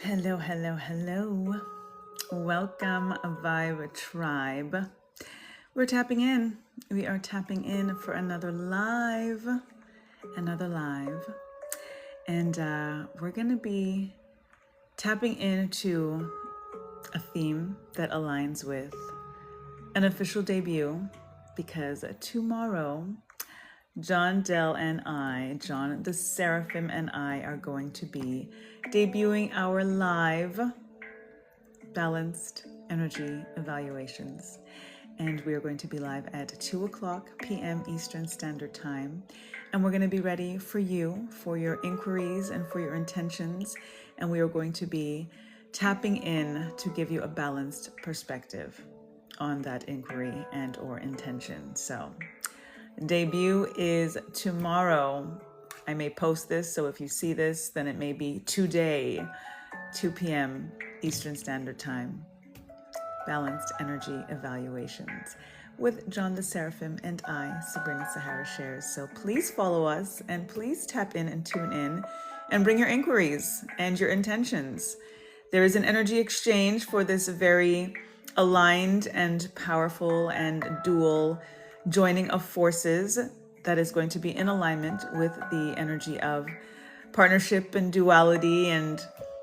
Hello, hello, hello. Welcome, Vibe Tribe. We're tapping in. We are tapping in for another live. And we're going to be tapping into a theme that aligns with an official debut because tomorrow, John Dell and I, John the Seraphim and I, are going to be debuting our live balanced energy evaluations. And we are going to be live at 2 o'clock p.m. Eastern Standard Time. And we're going to be ready for you, for your inquiries and for your intentions. And we are going to be tapping in to give you a balanced perspective on that inquiry and or intention. So debut is tomorrow. I may post this, so if you see this, then it may be today, 2 p.m. Eastern Standard Time. Balanced energy evaluations with John the Seraphim and I, Sabrina Sahara Shares. So please follow us and please tap in and tune in and bring your inquiries and your intentions. There is an energy exchange for this very aligned and powerful and dual joining of forces that is going to be in alignment with the energy of partnership and duality and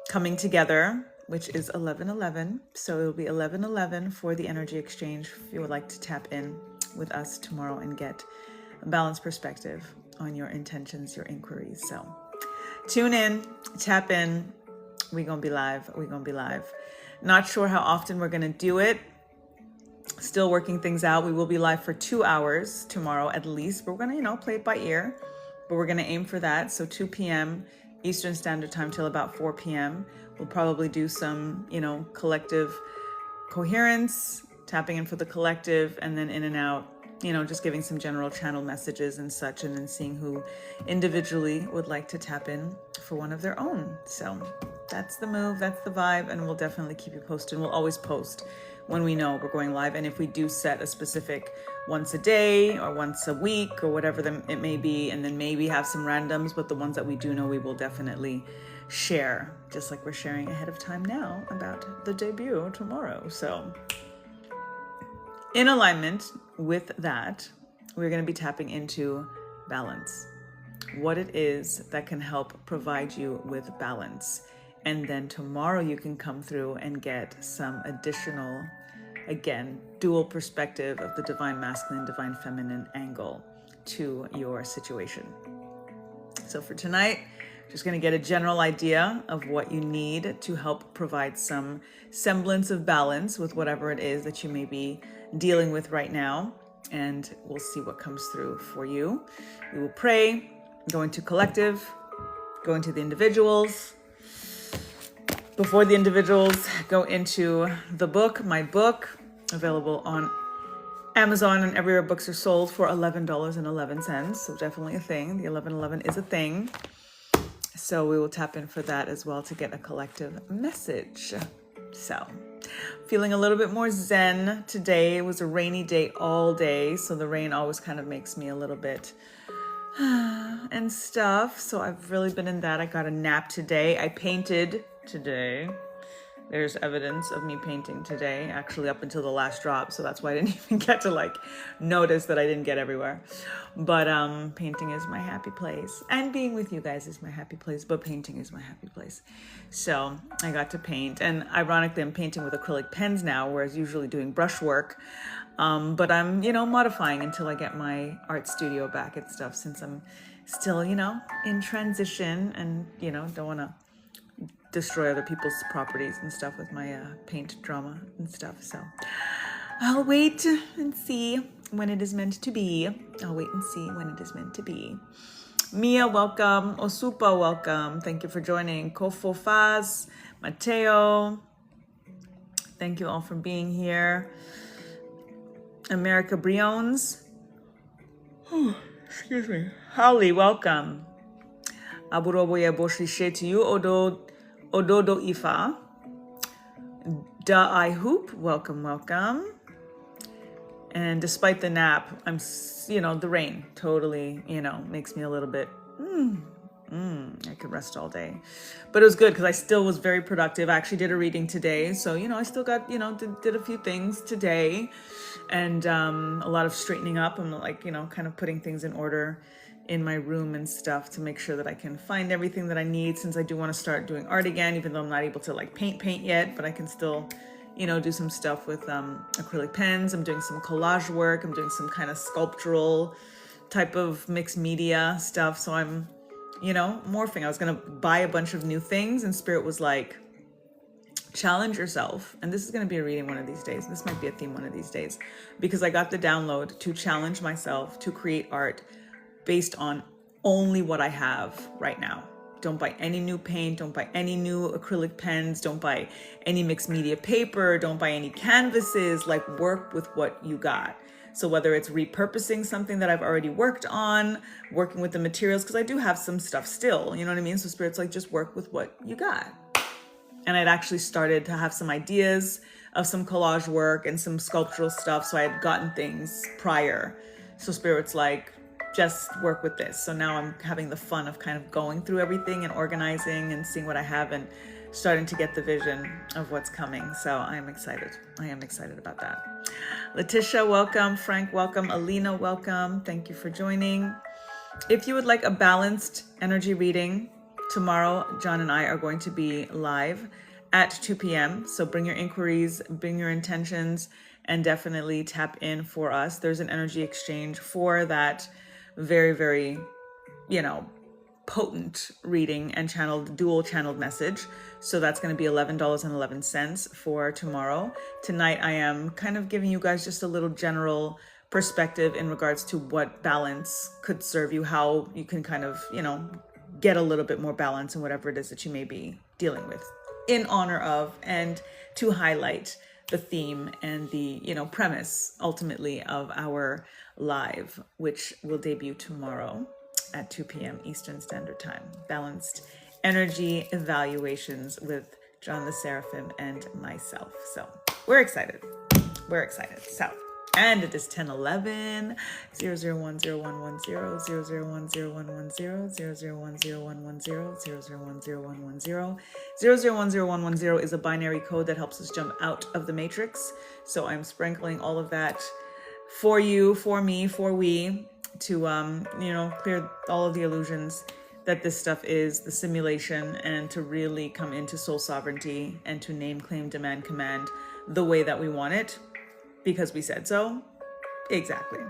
coming together, which is 11:11. So it'll be 11:11 for the energy exchange if you would like to tap in with us tomorrow and get a balanced perspective on your intentions, your inquiries. So tune in, tap in. We're going to be live. Not sure how often we're going to do it. Still working things out. We will be live for 2 hours tomorrow at least. But we're going to, play it by ear. But we're going to aim for that. So 2 p.m. Eastern Standard Time till about 4 p.m. We'll probably do some, collective coherence, tapping in for the collective, and then in and out, just giving some general channel messages and such, and then seeing who individually would like to tap in for one of their own. So that's the move, that's the vibe, and we'll definitely keep you posted. We'll always post when we know we're going live. And if we do set a specific once a day or once a week or whatever it may be, and then maybe have some randoms, but the ones that we do know, we will definitely share, just like we're sharing ahead of time now about the debut tomorrow. So in alignment with that, we're going to be tapping into balance, what it is that can help provide you with balance. And then tomorrow you can come through and get some additional, again, dual perspective of the divine masculine, divine feminine angle to your situation. So for tonight, just going to get a general idea of what you need to help provide some semblance of balance with whatever it is that you may be dealing with right now. And we'll see what comes through for you. We will pray, go into collective, go into the individuals. Before the individuals, go into the book, my book, available on Amazon and everywhere books are sold for $11.11. So definitely a thing. The 1111 is a thing. So we will tap in for that as well to get a collective message. So feeling a little bit more zen today. It was a rainy day all day. So the rain always kind of makes me a little bit and stuff. So I've really been in that. I got a nap today. I painted today. There's evidence of me painting today, actually up until the last drop. So that's why I didn't even get to notice that I didn't get everywhere. But painting is my happy place. And being with you guys is my happy place, but painting is my happy place. So I got to paint. And ironically, I'm painting with acrylic pens now, whereas usually doing brush work. But I'm, modifying until I get my art studio back and stuff, since I'm still, in transition and, don't want to destroy other people's properties and stuff with my paint drama and stuff. So I'll wait and see when it is meant to be. Mia, welcome. Osupa, welcome. Thank you for joining. Kofo Faz, Mateo. Thank you all for being here. America Briones. Excuse me. Holly, welcome. Aburoboye Boshishe to you. Ododo Ifa. Da I Hoop, welcome. And despite the nap, I'm, the rain totally, makes me a little bit, I could rest all day. But it was good because I still was very productive. I actually did a reading today. So, I still got, did a few things today, and a lot of straightening up. I'm like, kind of putting things in order in my room and stuff to make sure that I can find everything that I need, since I do want to start doing art again, even though I'm not able to like paint yet, but I can still do some stuff with acrylic pens. I'm doing some collage work. I'm doing some kind of sculptural type of mixed media stuff. So I'm, morphing. I was going to buy a bunch of new things, and Spirit was like, challenge yourself. And this is going to be a reading one of these days. This might be a theme one of these days, because I got the download to challenge myself to create art based on only what I have right now. Don't buy any new paint, don't buy any new acrylic pens, don't buy any mixed media paper, don't buy any canvases, like work with what you got. So whether it's repurposing something that I've already worked on, working with the materials, because I do have some stuff still, you know what I mean? So Spirit's like, just work with what you got. And I'd actually started to have some ideas of some collage work and some sculptural stuff. So I had gotten things prior. So Spirit's like, just work with this. So now I'm having the fun of kind of going through everything and organizing and seeing what I have and starting to get the vision of what's coming. So I'm excited. I am excited about that. Letitia, welcome. Frank, welcome. Alina, welcome. Thank you for joining. If you would like a balanced energy reading, tomorrow, John and I are going to be live at 2 p.m. So bring your inquiries, bring your intentions, and definitely tap in for us. There's an energy exchange for that very, very, potent reading and dual channeled message. So that's going to be $11.11 for tomorrow. Tonight, I am kind of giving you guys just a little general perspective in regards to what balance could serve you, how you can kind of, get a little bit more balance in whatever it is that you may be dealing with, in honor of and to highlight the theme and the, premise ultimately of our live, which will debut tomorrow at 2 p.m. Eastern Standard Time. Balanced energy evaluations with John the Seraphim and myself. So we're excited. We're excited. So, and it is 1011 001011 001011 001011 001010 is a binary code that helps us jump out of the matrix. So I'm sprinkling all of that for you, for me, for we, to clear all of the illusions that this stuff is the simulation, and to really come into soul sovereignty and to name, claim, demand, command the way that we want it, because we said so. Exactly.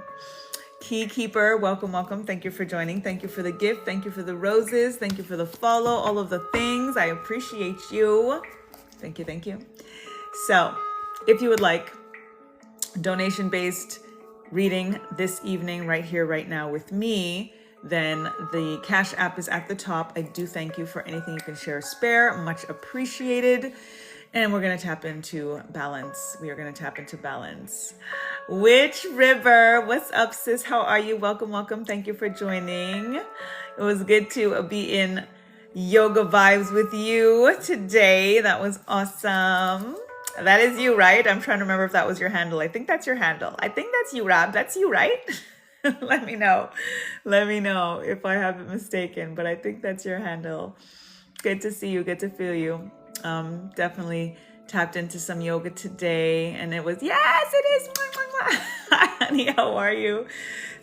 Key Keeper, welcome, welcome. Thank you for joining. Thank you for the gift. Thank you for the roses. Thank you for the follow, all of the things. I appreciate you. Thank you, thank you. So if you would like donation-based reading this evening, right here, right now with me, then the Cash App is at the top. I do thank you for anything you can share or spare. Much appreciated. And we're going to tap into balance. We are going to tap into balance. Witch River, what's up, sis? How are you? Welcome, welcome. Thank you for joining. It was good to be in yoga vibes with you today. That was awesome. That is you, right? I'm trying to remember if that was your handle. I think that's your handle. I think that's you, Rob. That's you, right? Let me know. Let me know if I haven't mistaken, but I think that's your handle. Good to see you. Good to feel you. Definitely tapped into some yoga today, and it was, yes, it is. Hi, honey, how are you?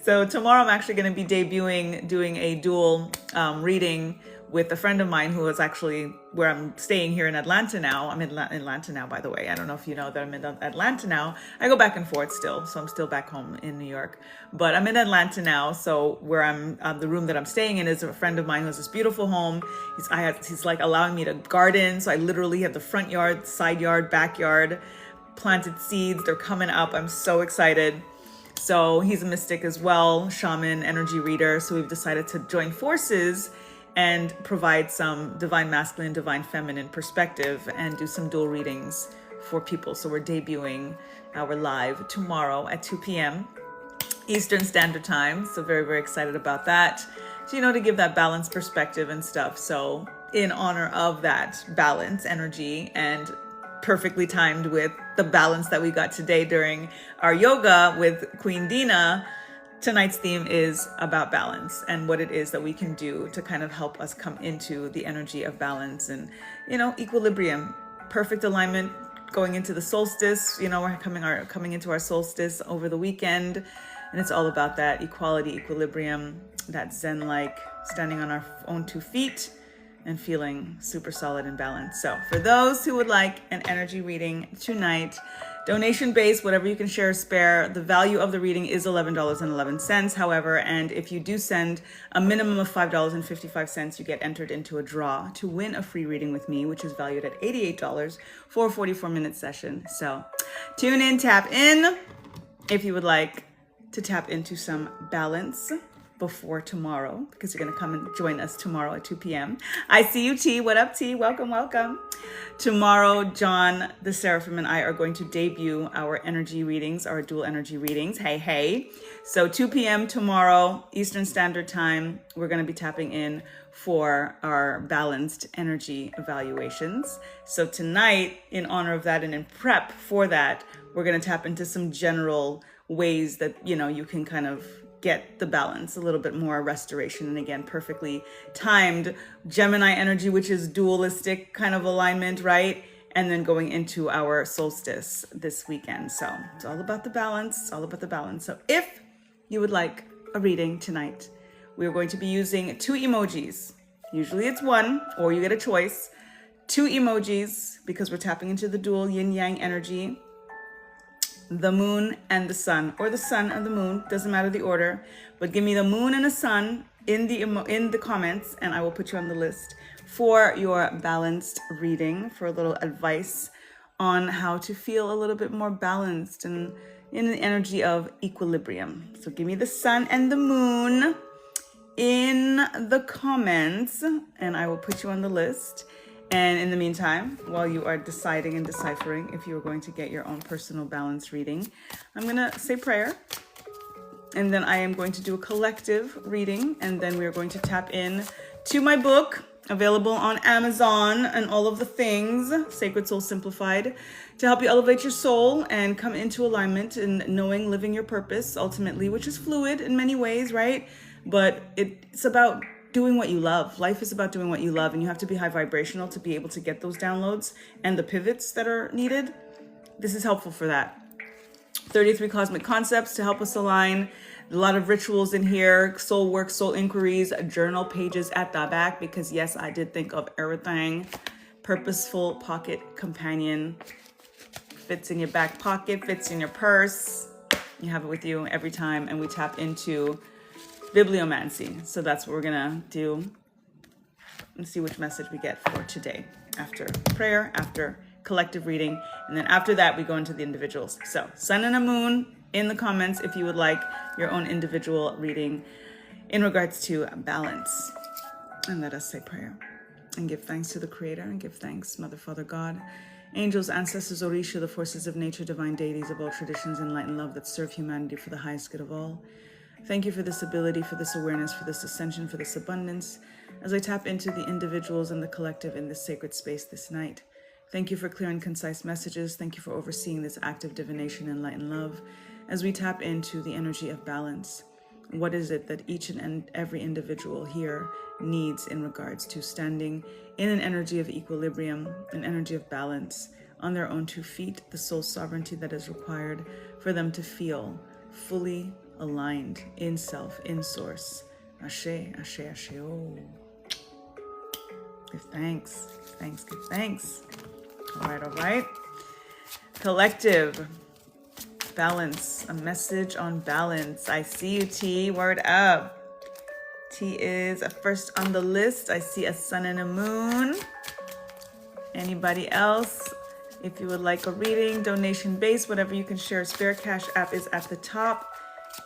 So tomorrow I'm actually going to be doing a dual reading with a friend of mine who is actually where I'm staying here in Atlanta now. I'm in Atlanta now, by the way. I don't know if you know that I'm in Atlanta now. I go back and forth still, so I'm still back home in New York. But I'm in Atlanta now, so where I'm, the room that I'm staying in is a friend of mine who has this beautiful home. He's like allowing me to garden, so I literally have the front yard, side yard, backyard, planted seeds. They're coming up. I'm so excited. So he's a mystic as well, shaman, energy reader. So we've decided to join forces and provide some divine masculine, divine feminine perspective and do some dual readings for people. So we're debuting our live tomorrow at 2 p.m. Eastern Standard Time. So very, very excited about that. So, to give that balanced perspective and stuff. So in honor of that balance energy, and perfectly timed with the balance that we got today during our yoga with Queen Dina, tonight's theme is about balance and what it is that we can do to kind of help us come into the energy of balance and, equilibrium, perfect alignment going into the solstice. We're coming into our solstice over the weekend, and it's all about that equality, equilibrium, that Zen-like standing on our own 2 feet and feeling super solid and balanced. So for those who would like an energy reading tonight, donation based, whatever you can share or spare, the value of the reading is $11.11. However, and if you do send a minimum of $5.55, you get entered into a draw to win a free reading with me, which is valued at $88 for a 44-minute session. So tune in, tap in if you would like to tap into some balance before tomorrow, because you're going to come and join us tomorrow at 2 p.m. I see you, T. What up, T? Welcome, welcome. Tomorrow, John, the Seraphim, and I are going to debut our energy readings, our dual energy readings. Hey, hey. So 2 p.m. tomorrow, Eastern Standard Time, we're going to be tapping in for our balanced energy evaluations. So tonight, in honor of that and in prep for that, we're going to tap into some general ways that, you can kind of get the balance, a little bit more restoration, and again, perfectly timed Gemini energy, which is dualistic kind of alignment, right? And then going into our solstice this weekend. So it's all about the balance. It's all about the balance. So if you would like a reading tonight, we are going to be using 2 emojis. Usually it's 1, or you get a choice. 2 emojis, because we're tapping into the dual yin-yang energy. The moon and the sun, or the sun and the moon, doesn't matter the order, but give me the moon and the sun in the comments, and I will put you on the list for your balanced reading, for a little advice on how to feel a little bit more balanced and in the energy of equilibrium. So give me the sun and the moon in the comments, and I will put you on the list. And in the meantime, while you are deciding and deciphering if you are going to get your own personal balance reading, I'm going to say prayer. And then I am going to do a collective reading. And then we are going to tap in to my book, available on Amazon and all of the things, Sacred Soul Simplified, to help you elevate your soul and come into alignment in knowing, living your purpose, ultimately, which is fluid in many ways, right? But it's about doing what you love. Life is about doing what you love, and you have to be high vibrational to be able to get those downloads and the pivots that are needed. This is helpful for that. 33 cosmic concepts to help us align. A lot of rituals in here, soul work, soul inquiries, journal pages at the back, because yes, I did think of everything. Purposeful pocket companion. Fits in your back pocket, fits in your purse. You have it with you every time, and we tap into bibliomancy. So that's what we're gonna do and see which message we get for today, after prayer, after collective reading, and then after that we go into the individuals. So sun and a moon in the comments if you would like your own individual reading in regards to balance. And let us say prayer and give thanks to the Creator, and give thanks, Mother, Father, God, angels, ancestors, Orisha, the forces of nature, divine deities of all traditions, and light and love that serve humanity for the highest good of all. Thank you for this ability, for this awareness, for this ascension, for this abundance, as I tap into the individuals and the collective in this sacred space this night. Thank you for clear and concise messages. Thank you for overseeing this act of divination and light and love as we tap into the energy of balance. What is it that each and every individual here needs in regards to standing in an energy of equilibrium, an energy of balance, on their own 2 feet, the soul sovereignty that is required for them to feel fully aligned in self, in source. Ashe, ashe, ashe. Oh. Give thanks, give thanks. All right. Collective balance, a message on balance. I see you, T. Word up. T is first on the list. I see a sun and a moon. Anybody else? If you would like a reading, donation based, whatever you can share, spare cash app is at the top.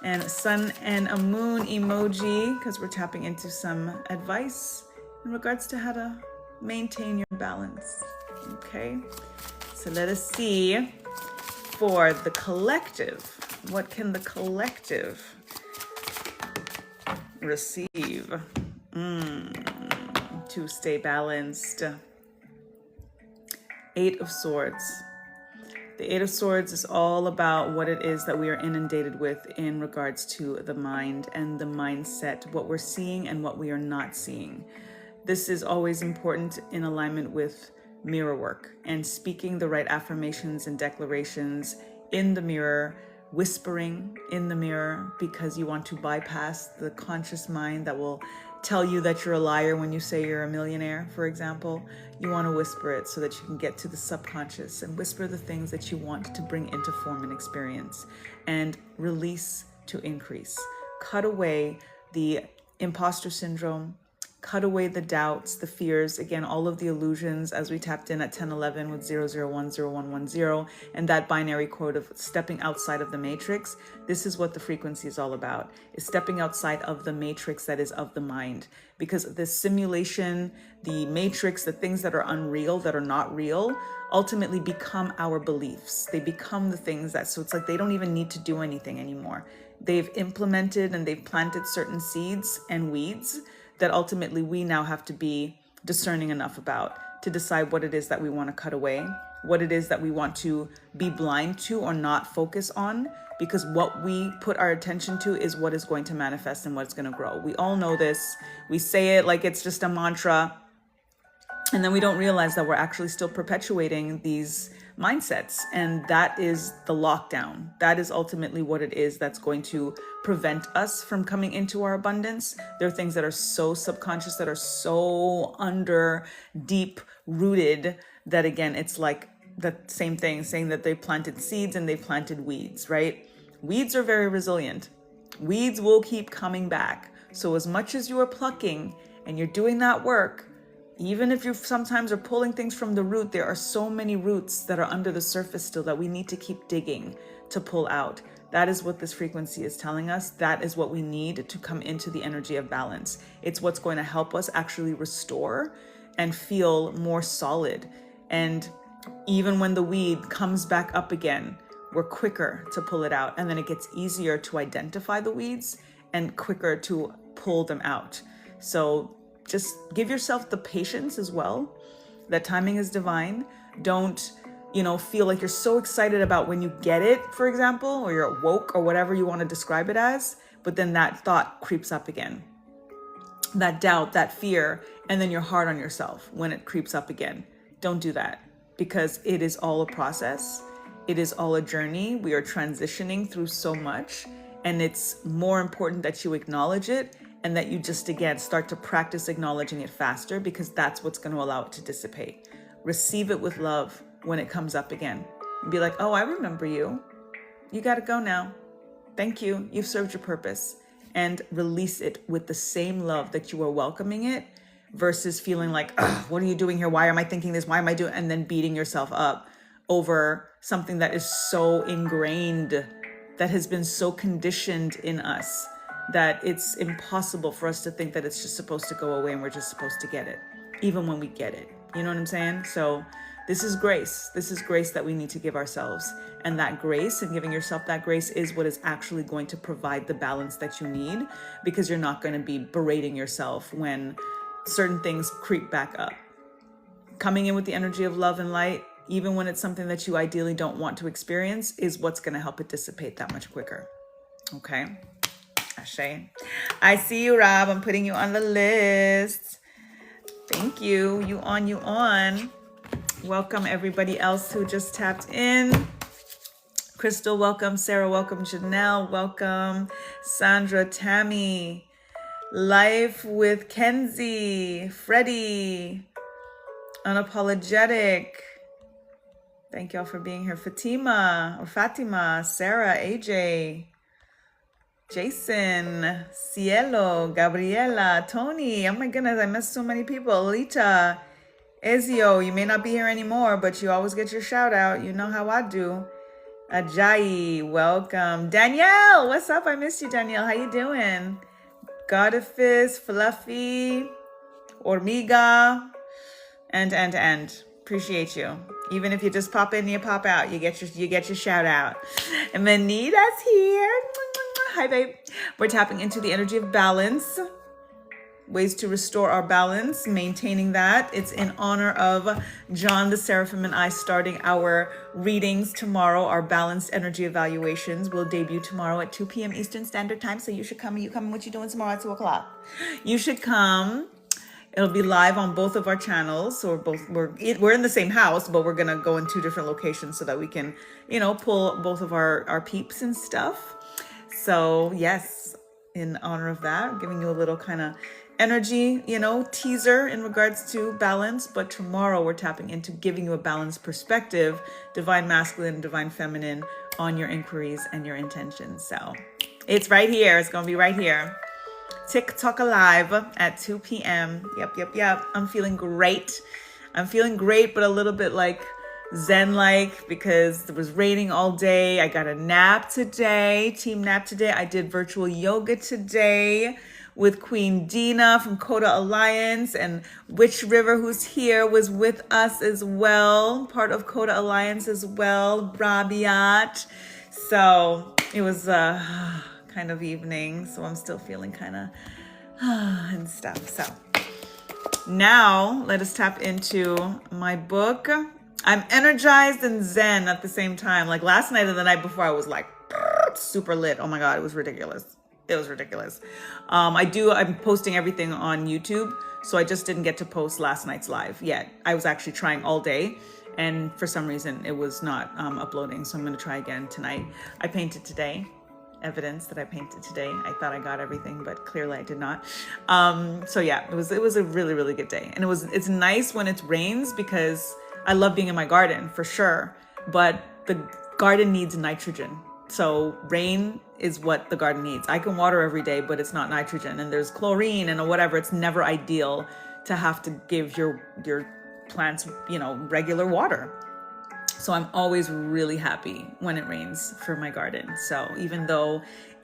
And sun and a moon emoji, because we're tapping into some advice in regards to how to maintain your balance. Okay, so let us see for the collective. What can the collective receive to stay balanced? 8 of Swords. The Eight of Swords is all about what it is that we are inundated with in regards to the mind and the mindset, what we're seeing and what we are not seeing. This is always important in alignment with mirror work and speaking the right affirmations and declarations in the mirror, whispering in the mirror, because you want to bypass the conscious mind that will tell you that you're a liar when you say you're a millionaire, for example. You want to whisper it so that you can get to the subconscious and whisper the things that you want to bring into form and experience, and release to increase. Cut away the imposter syndrome, cut away the doubts, the fears, again, all of the illusions, as we tapped in at 1011 with 0010110 and that binary code of stepping outside of the matrix. This is what the frequency is all about, is stepping outside of the matrix that is of the mind. Because the simulation, the matrix, the things that are unreal, that are not real, ultimately become our beliefs. They become the things that, so it's like they don't even need to do anything anymore. They've implemented and they've planted certain seeds and weeds that ultimately we now have to be discerning enough about to decide what it is that we want to cut away, what it is that we want to be blind to or not focus on, because what we put our attention to is what is going to manifest and what's going to grow. We all know this. We say it like it's just a mantra, and then we don't realize that we're actually still perpetuating these mindsets. And that is the lockdown. That is ultimately what it is that's going to prevent us from coming into our abundance. There are things that are so subconscious, that are so under deep rooted, that again, it's like the same thing, saying that they planted seeds and they planted weeds, right? Weeds are very resilient. Weeds will keep coming back. So as much as you are plucking and you're doing that work, even if you sometimes are pulling things from the root, there are so many roots that are under the surface still that we need to keep digging to pull out. That is what this frequency is telling us. That is what we need to come into the energy of balance. It's what's going to help us actually restore and feel more solid. And even when the weed comes back up again, we're quicker to pull it out. And then it gets easier to identify the weeds and quicker to pull them out. So just give yourself the patience as well. That timing is divine. Don't, feel like you're so excited about when you get it, for example, or you're woke or whatever you want to describe it as, but then that thought creeps up again. That doubt, that fear, and then you're hard on yourself when it creeps up again. Don't do that, because it is all a process. It is all a journey. We are transitioning through so much, and it's more important that you acknowledge it and that you just, again, start to practice acknowledging it faster, because that's what's going to allow it to dissipate. Receive it with love when it comes up again. And be like, oh, I remember you. You got to go now. Thank you. You've served your purpose. And release it with the same love that you are welcoming it, versus feeling like, oh, what are you doing here? Why am I thinking this? Why am I doing? And then beating yourself up over something that is so ingrained, that has been so conditioned in us, that it's impossible for us to think that it's just supposed to go away and we're just supposed to get it, even when we get it. You know what I'm saying? So this is grace. This is grace that we need to give ourselves. And that grace, and giving yourself that grace, is what is actually going to provide the balance that you need, because you're not going to be berating yourself when certain things creep back up. Coming in with the energy of love and light, even when it's something that you ideally don't want to experience, is what's going to help it dissipate that much quicker. Okay? Ashe. I see you, Rob. I'm putting you on the list. Thank you. You on. Welcome everybody else who just tapped in. Crystal, welcome. Sarah, welcome. Janelle, welcome. Sandra, Tammy, Life with Kenzie, Freddie, Unapologetic. Thank y'all for being here. Fatima, Sarah, AJ, Jason, Cielo, Gabriela, Tony. Oh my goodness, I missed so many people. Alita, Ezio, you may not be here anymore, but you always get your shout out. You know how I do. Ajayi, welcome. Danielle, what's up? I missed you, Danielle. How you doing? Godifis, Fluffy, Ormiga, and. Appreciate you. Even if you just pop in, you pop out. You get your shout out. And Manita's here. Hi, babe. We're tapping into the energy of balance. ways to restore our balance, maintaining that. It's in honor of John the Seraphim and I starting our readings tomorrow. Our balanced energy evaluations will debut tomorrow at 2 p.m. Eastern Standard Time. So you should come. You coming? What you doing tomorrow at 2 o'clock? You should come. It'll be live on both of our channels. So we're in the same house, but we're gonna go in 2 different locations so that we can, pull both of our peeps and stuff. So yes, in honor of that, I'm giving you a little kind of energy, teaser in regards to balance. But tomorrow we're tapping into giving you a balanced perspective, divine masculine, divine feminine, on your inquiries and your intentions. So it's right here. It's gonna be right here. TikTok Alive at 2 p.m. Yep. I'm feeling great. But a little bit like Zen-like because it was raining all day. I got a nap today, team nap today. I did virtual yoga today with Queen Dina from Coda Alliance, and Witch River, who's here, was with us as well, part of Coda Alliance as well, Rabiat. So it was kind of evening, so I'm still feeling kind of and stuff. So now let us tap into my book. I'm energized and zen at the same time. Like last night and the night before, I was like super lit. Oh my God, it was ridiculous. I'm posting everything on YouTube, so I just didn't get to post last night's live yet. I was actually trying all day, and for some reason it was not uploading, so I'm going to try again tonight. I painted today. Evidence that I painted today. I thought I got everything, but clearly I did not. So yeah, it was a really, really good day. And it's nice when it rains because I love being in my garden for sure, but the garden needs nitrogen. So rain is what the garden needs. I can water every day, but it's not nitrogen, and there's chlorine and whatever. It's never ideal to have to give your plants, regular water. So I'm always really happy when it rains for my garden. So even though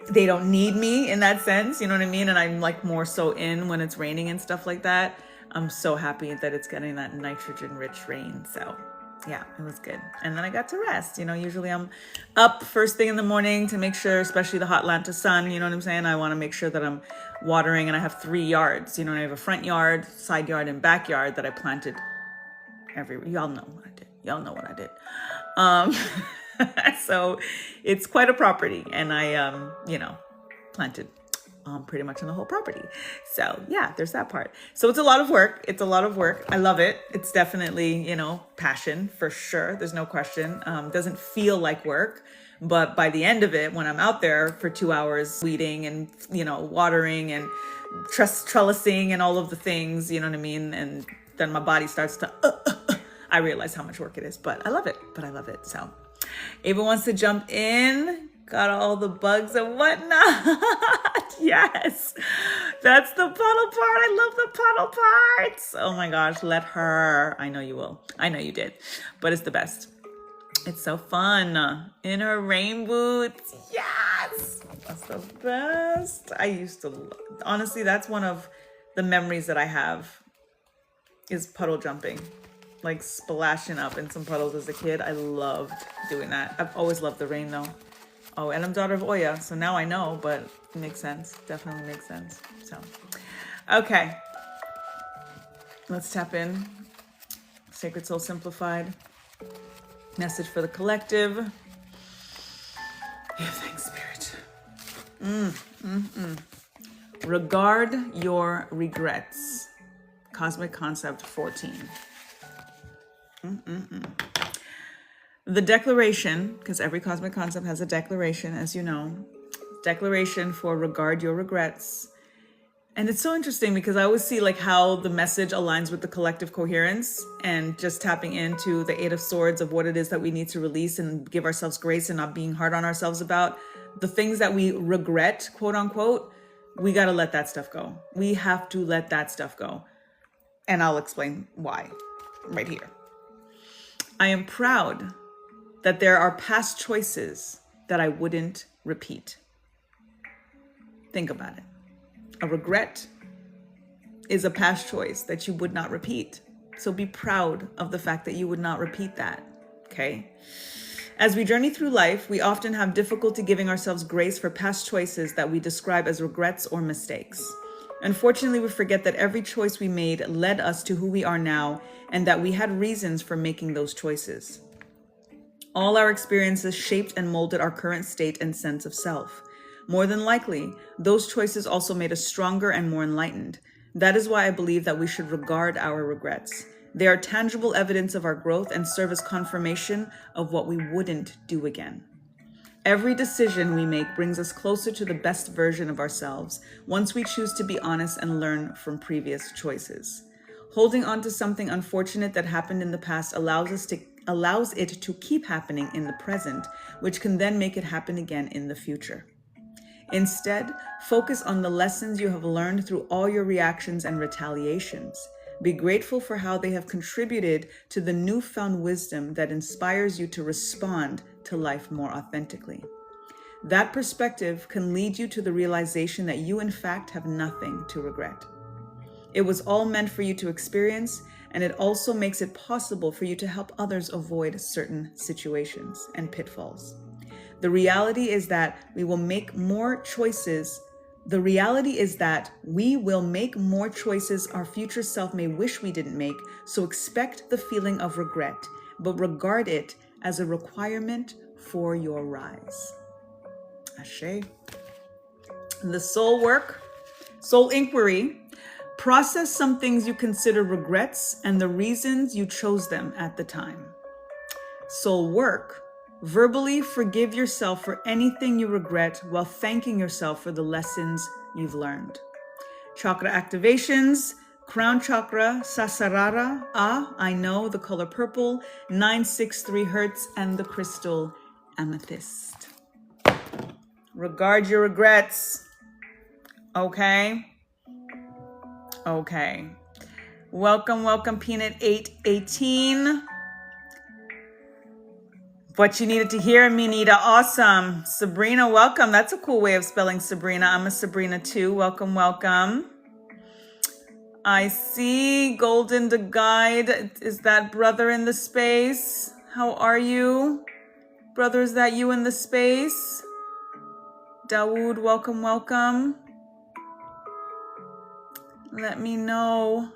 they don't need me in that sense, you know what I mean? And I'm like more so in when it's raining and stuff like that. I'm so happy that it's getting that nitrogen rich rain. So yeah, it was good. And then I got to rest. Usually I'm up first thing in the morning to make sure, especially the hot Atlanta sun, you know what I'm saying? I want to make sure that I'm watering, and I have 3 yards. I have a front yard, side yard, and backyard that I planted everywhere. Y'all know what I did. So it's quite a property, and I, planted pretty much on the whole property. So yeah, there's that part. So it's a lot of work. I love it. It's definitely, passion for sure. There's no question. Doesn't feel like work, but by the end of it, when I'm out there for 2 hours weeding and, watering and trellising and all of the things, you know what I mean? And then my body starts to, I realize how much work it is, but I love it. So Ava wants to jump in. Got all the bugs and whatnot. Yes, that's the puddle part. I love the puddle parts. Oh my gosh, let her. I know you will. I know you did, but it's the best. It's so fun. In her rain boots. Yes, that's the best. I used to, honestly, that's one of the memories that I have is puddle jumping. Like splashing up in some puddles as a kid. I loved doing that. I've always loved the rain though. Oh, and I'm daughter of Oya, so now I know, but it makes sense. Definitely makes sense. So, okay. Let's tap in. Sacred Soul Simplified. Message for the collective. Give thanks, Spirit. Regard your regrets. Cosmic Concept 14. The declaration, because every cosmic concept has a declaration, as you know, declaration for regard your regrets. And it's so interesting because I always see like how the message aligns with the collective coherence, and just tapping into the 8 of Swords of what it is that we need to release and give ourselves grace and not being hard on ourselves about the things that we regret, quote unquote. We got to let that stuff go. We have to let that stuff go. And I'll explain why right here. I am proud that there are past choices that I wouldn't repeat. Think about it. A regret is a past choice that you would not repeat. So be proud of the fact that you would not repeat that, okay? As we journey through life, we often have difficulty giving ourselves grace for past choices that we describe as regrets or mistakes. Unfortunately, we forget that every choice we made led us to who we are now, and that we had reasons for making those choices. All our experiences shaped and molded our current state and sense of self. More than likely, those choices also made us stronger and more enlightened. That is why I believe that we should regard our regrets. They are tangible evidence of our growth and serve as confirmation of what we wouldn't do again. Every decision we make brings us closer to the best version of ourselves once we choose to be honest and learn from previous choices. Holding on to something unfortunate that happened in the past allows it to keep happening in the present, which can then make it happen again in the future. Instead, focus on the lessons you have learned through all your reactions and retaliations. Be grateful for how they have contributed to the newfound wisdom that inspires you to respond to life more authentically. That perspective can lead you to the realization that you, in fact, have nothing to regret. It was all meant for you to experience, and it also makes it possible for you to help others avoid certain situations and pitfalls. The reality is that we will make more choices our future self may wish we didn't make, so expect the feeling of regret, but regard it as a requirement for your rise. Ashe. The soul inquiry. Process some things you consider regrets and the reasons you chose them at the time. Soul work. Verbally forgive yourself for anything you regret while thanking yourself for the lessons you've learned. Chakra activations. Crown chakra, Sasarara, I know, the color purple, 963 hertz, and the crystal amethyst. Regard your regrets. Okay. Welcome, Peanut 818. What you needed to hear, Minita. Awesome. Sabrina, welcome. That's a cool way of spelling Sabrina. I'm a Sabrina too. Welcome. I see Golden the Guide. Is that brother in the space? How are you? Brother, is that you in the space? Dawood, welcome. Let me know.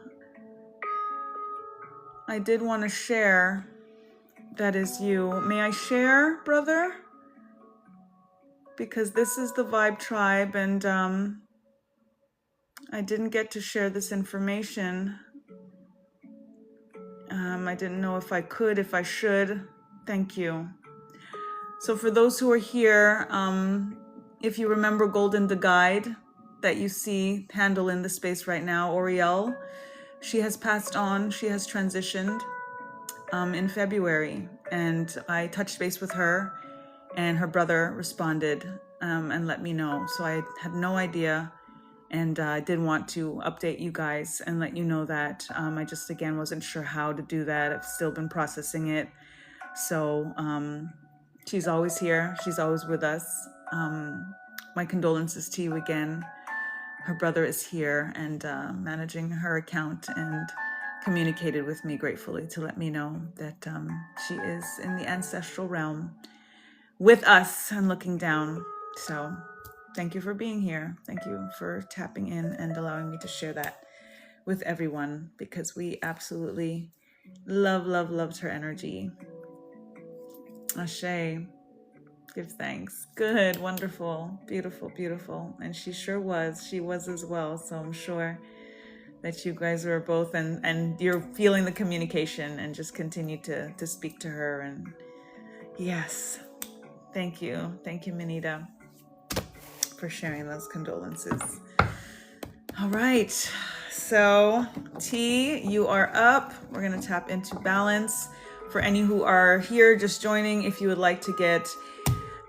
I did want to share. That is you. May I share, brother? Because this is the Vibe Tribe, and I didn't get to share this information. I didn't know if I could, if I should. Thank you. So for those who are here, if you remember Golden the Guide that you see handle in the space right now, Oriel, she has passed on, she has transitioned in February, and I touched base with her, and her brother responded and let me know. So I had no idea, and I did want to update you guys and let you know that I just, again, wasn't sure how to do that. I've still been processing it. So she's always here. She's always with us. My condolences to you again. Her brother is here and managing her account, and communicated with me gratefully to let me know that she is in the ancestral realm with us and looking down. So thank you for being here. Thank you for tapping in and allowing me to share that with everyone, because we absolutely loved her energy. Ashe. Give thanks. Good, wonderful, beautiful. And she sure was. She was as well. So I'm sure that you guys are both, and you're feeling the communication, and just continue to speak to her. And yes, thank you, Minita, for sharing those condolences. All right, so T, you are up. We're gonna tap into balance. For any who are here just joining, if you would like to get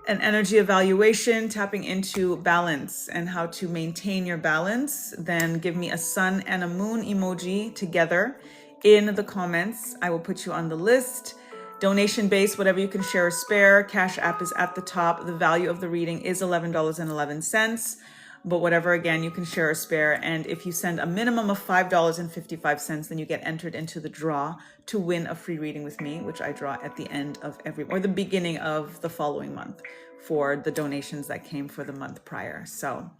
an energy evaluation, tapping into balance and how to maintain your balance, then give me a sun and a moon emoji together in the comments. I will put you on the list. Donation based, whatever you can share or spare. Cash App is at the top. The value of the reading is $11.11. But whatever, again, you can share or spare. And if you send a minimum of $5.55, then you get entered into the draw to win a free reading with me, which I draw at the end of the beginning of the following month for the donations that came for the month prior. So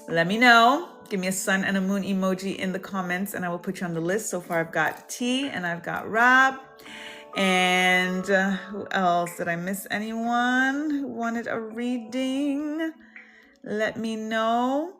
Let me know. Give me a sun and a moon emoji in the comments and I will put you on the list. So far I've got T and I've got Rob. And who else? Did I miss anyone who wanted a reading? Let me know.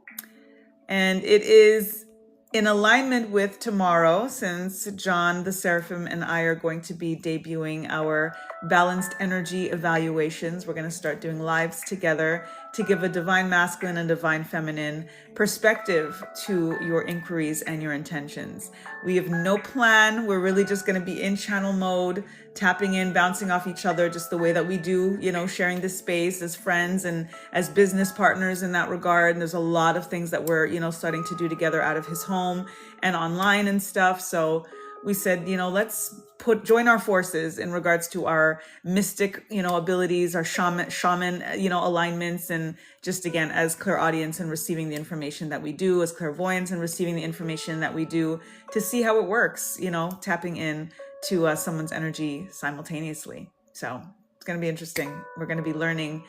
And it is in alignment with tomorrow, since John the Seraphim and I are going to be debuting our balanced energy evaluations. We're going to start doing lives together to give a divine masculine and divine feminine perspective to your inquiries and your intentions. We have no plan. We're really just going to be in channel mode, tapping in, bouncing off each other, just the way that we do, sharing this space as friends and as business partners in that regard. And there's a lot of things that we're, starting to do together out of his home and online and stuff. So we said, let's join our forces in regards to our mystic, abilities, our shaman, alignments, and just again, as clairaudience and receiving the information that we do, as clairvoyance and receiving the information that we do to see how it works, tapping in to someone's energy simultaneously. So it's going to be interesting. We're going to be learning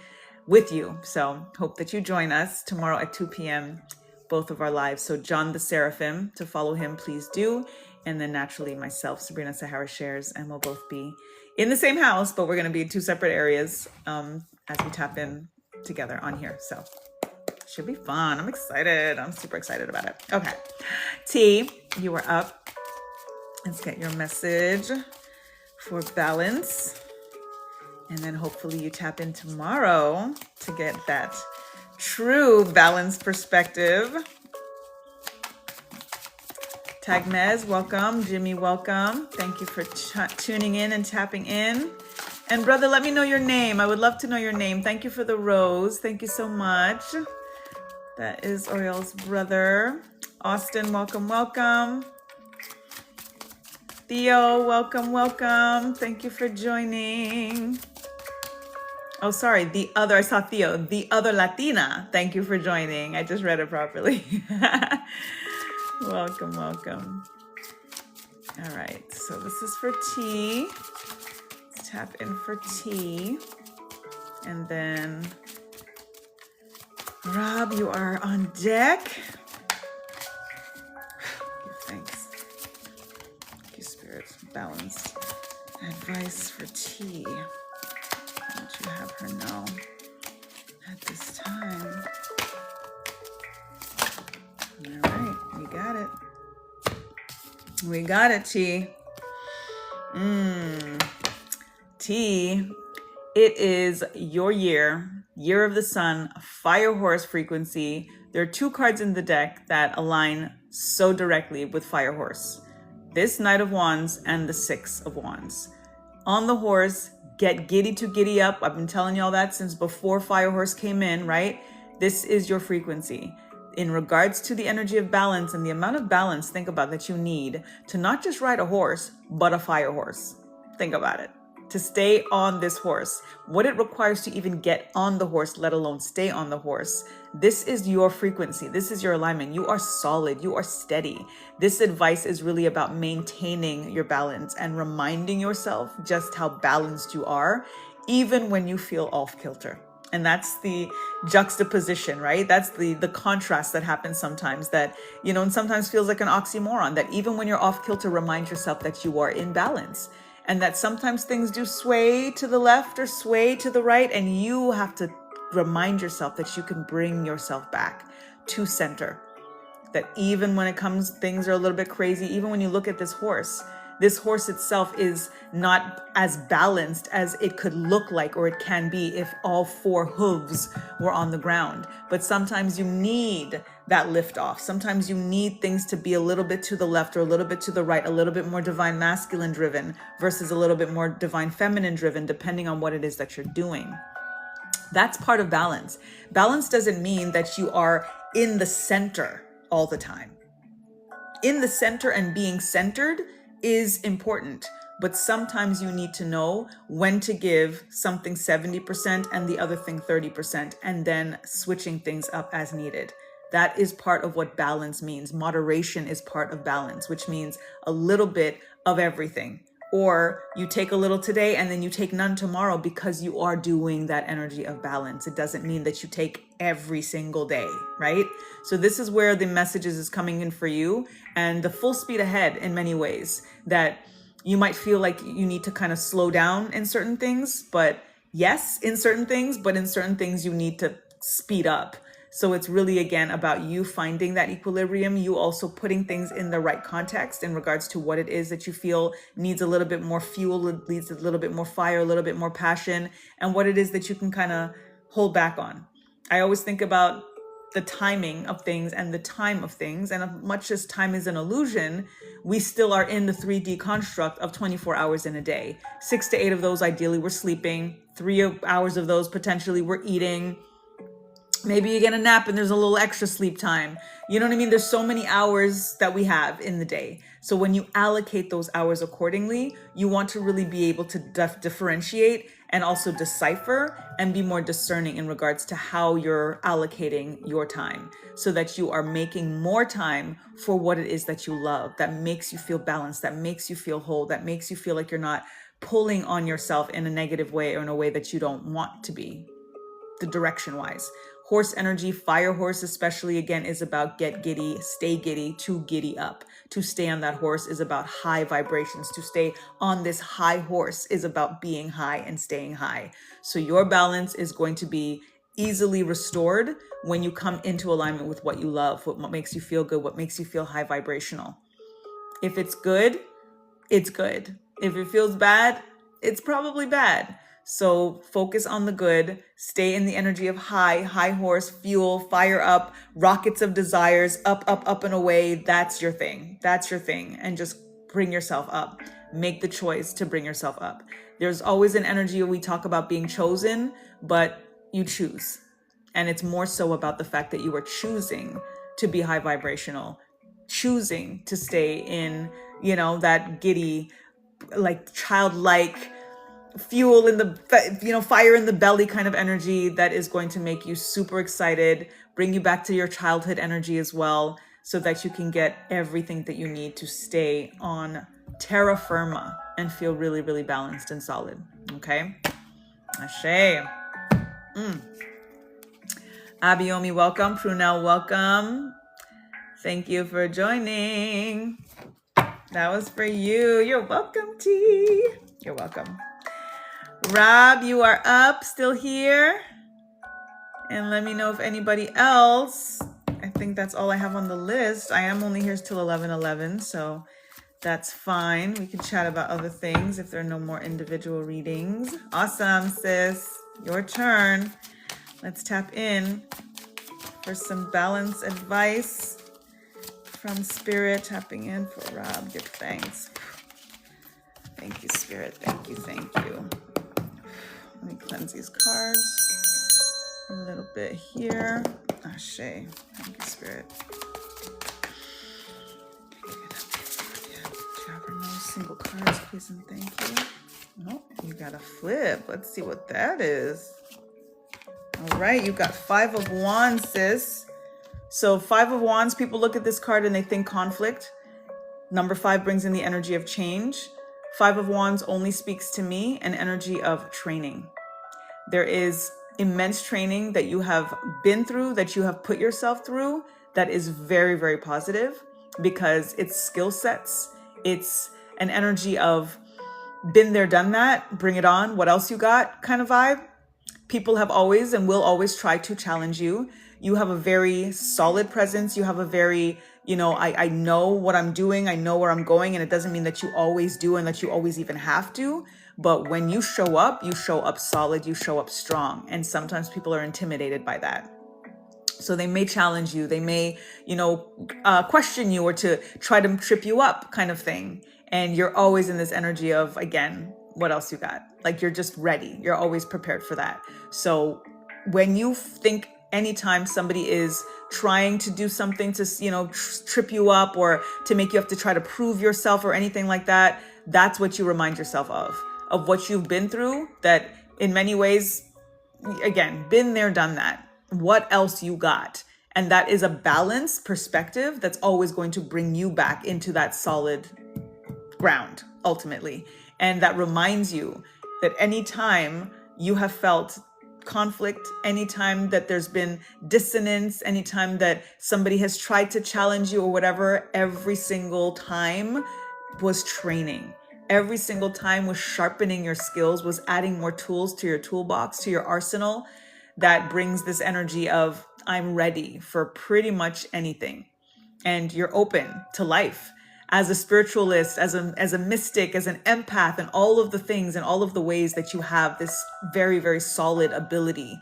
with you. So hope that you join us tomorrow at 2 p.m., both of our lives. So John the Seraphim, to follow him, please do. And then naturally myself, Sabrina Sahara Shares, and we'll both be in the same house, but we're going to be in two separate areas as we tap in together on here. So should be fun. I'm excited. I'm super excited about it. Okay. T, you are up. Let's get your message for balance. And then hopefully you tap in tomorrow to get that true balanced perspective. Tagmez, welcome. Jimmy, welcome. Thank you for tuning in and tapping in. And brother, let me know your name. I would love to know your name. Thank you for the rose. Thank you so much. That is Oriel's brother. Austin, welcome, welcome. Theo, welcome, welcome. Thank you for joining. Oh, sorry, I saw Theo, the other Latina. Thank you for joining. I just read it properly. Welcome, welcome. All right, so this is for T. Let's tap in for T. And then Rob, you are on deck. Give thanks. Thank you, Spirit. Balanced advice for T. What you have her know at this time. All right, we got it. We got it, T. T, it is your year of the sun, fire horse frequency. There are two cards in the deck that align so directly with fire horse. This Knight of Wands and the Six of Wands. On the horse, get giddy to giddy up. I've been telling y'all that since before fire horse came in, right? This is your frequency. In regards to the energy of balance and the amount of balance, think about that you need to not just ride a horse, but a fire horse. Think about it. To stay on this horse, what it requires to even get on the horse, let alone stay on the horse. This is your frequency. This is your alignment. You are solid. You are steady. This advice is really about maintaining your balance and reminding yourself just how balanced you are, even when you feel off kilter. And that's the juxtaposition, right? That's the contrast that happens sometimes that, and sometimes feels like an oxymoron, that even when you're off kilter, remind yourself that you are in balance and that sometimes things do sway to the left or sway to the right. And you have to remind yourself that you can bring yourself back to center. That even when things are a little bit crazy, even when you look at this horse itself is not as balanced as it could look like or it can be if all four hooves were on the ground. But sometimes you need that lift off. Sometimes you need things to be a little bit to the left or a little bit to the right, a little bit more divine masculine driven versus a little bit more divine feminine driven, depending on what it is that you're doing. That's part of balance. Balance doesn't mean that you are in the center all the time. In the center and being centered is important, but sometimes you need to know when to give something 70% and the other thing 30%, and then switching things up as needed. That is part of what balance means. Moderation is part of balance, which means a little bit of everything, or you take a little today and then you take none tomorrow, because you are doing that energy of balance. It doesn't mean that you take every single day, right? So this is where the messages is coming in for you, and the full speed ahead in many ways, that you might feel like you need to kind of slow down in certain things, but yes, in certain things, but in certain things you need to speed up. So it's really, again, about you finding that equilibrium, you also putting things in the right context in regards to what it is that you feel needs a little bit more fuel, needs a little bit more fire, a little bit more passion, and what it is that you can kind of hold back on. I always think about the timing of things and the time of things, and as much as time is an illusion, we still are in the 3D construct of 24 hours in a day. 6 to 8 of those ideally we're sleeping, 3 hours of those potentially we're eating. Maybe you get a nap and there's a little extra sleep time. You know what I mean? There's so many hours that we have in the day. So when you allocate those hours accordingly, you want to really be able to differentiate and also decipher and be more discerning in regards to how you're allocating your time, so that you are making more time for what it is that you love, that makes you feel balanced, that makes you feel whole, that makes you feel like you're not pulling on yourself in a negative way or in a way that you don't want to be, the direction wise. Horse energy, fire horse especially, again, is about get giddy, stay giddy, to giddy up. To stay on that horse is about high vibrations. To stay on this high horse is about being high and staying high. So your balance is going to be easily restored when you come into alignment with what you love, what makes you feel good, what makes you feel high vibrational. If it's good, it's good. If it feels bad, it's probably bad. So focus on the good, stay in the energy of high horse, fuel, fire up, rockets of desires, up and away. That's your thing. That's your thing. And just bring yourself up. Make the choice to bring yourself up. There's always an energy when we talk about being chosen, but you choose. And it's more so about the fact that you are choosing to be high vibrational, choosing to stay in, that giddy, like childlike, fuel in the, fire in the belly kind of energy that is going to make you super excited, bring you back to your childhood energy as well, so that you can get everything that you need to stay on terra firma and feel really, really balanced and solid. Okay? Ashe. Abiomi, welcome. Prunell, welcome. Thank you for joining. That was for you. You're welcome, T. You're welcome. Rob, you are up, still here. And let me know if anybody else. I think that's all I have on the list. I am only here till 11:11, so that's fine. We can chat about other things if there are no more individual readings. Awesome, sis. Your turn. Let's tap in for some balance advice from Spirit. Tapping in for Rob. Give thanks. Thank you, Spirit. Thank you. Thank you. Let me cleanse these cards a little bit here. Ashe. Thank you, Spirit. No single cards, please and thank you. Oh, you got a flip. Let's see what that is. All right, you got 5 of Wands, sis. So 5 of Wands, people look at this card and they think conflict. Number 5 brings in the energy of change. 5 of Wands only speaks to me an energy of training. There is immense training that you have been through, that you have put yourself through, that is very, very positive, because it's skill sets. It's an energy of been there, done that, bring it on, what else you got kind of vibe. People have always and will always try to challenge you. You have a very solid presence. You have a very, I know what I'm doing. I know where I'm going. And it doesn't mean that you always do and that you always even have to. But when you show up solid, you show up strong. And sometimes people are intimidated by that. So they may challenge you. They may, question you or to try to trip you up kind of thing. And you're always in this energy of, again, what else you got? Like you're just ready. You're always prepared for that. So when you think anytime somebody is trying to do something to, trip you up or to make you have to try to prove yourself or anything like that, that's what you remind yourself of what you've been through, that in many ways, again, been there, done that. What else you got? And that is a balanced perspective that's always going to bring you back into that solid ground, ultimately. And that reminds you that anytime you have felt conflict, anytime that there's been dissonance, anytime that somebody has tried to challenge you or whatever, every single time was training. Every single time was sharpening your skills, was adding more tools to your toolbox, to your arsenal, that brings this energy of I'm ready for pretty much anything. And you're open to life as a spiritualist, as a mystic, as an empath, and all of the things and all of the ways that you have this very, very solid ability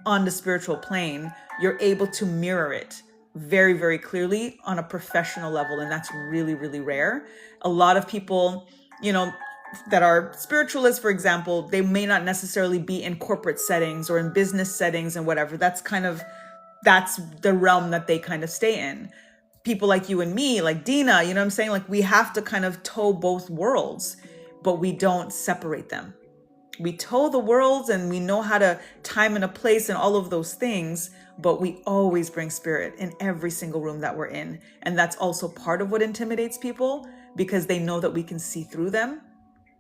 on the spiritual plane. You're able to mirror it very, very clearly on a professional level. And that's really, really rare. A lot of people, that are spiritualists, for example, they may not necessarily be in corporate settings or in business settings and whatever. That's the realm that they kind of stay in. People like you and me, like Dina, you know what I'm saying? Like we have to kind of toe both worlds, but we don't separate them. We toe the worlds and we know how to time and a place and all of those things, but we always bring spirit in every single room that we're in. And that's also part of what intimidates people, because they know that we can see through them.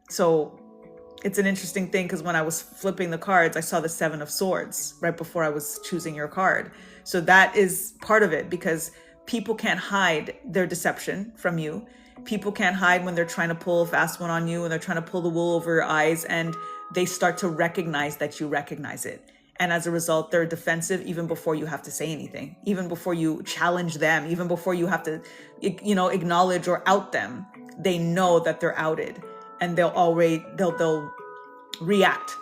So it's an interesting thing, because when I was flipping the cards, I saw the 7 of Swords right before I was choosing your card. So that is part of it, because people can't hide their deception from you. People can't hide when they're trying to pull a fast one on you and they're trying to pull the wool over your eyes, and they start to recognize that you recognize it. And as a result, they're defensive even before you have to say anything, even before you challenge them, even before you have to, acknowledge or out them. They know that they're outed, and they'll react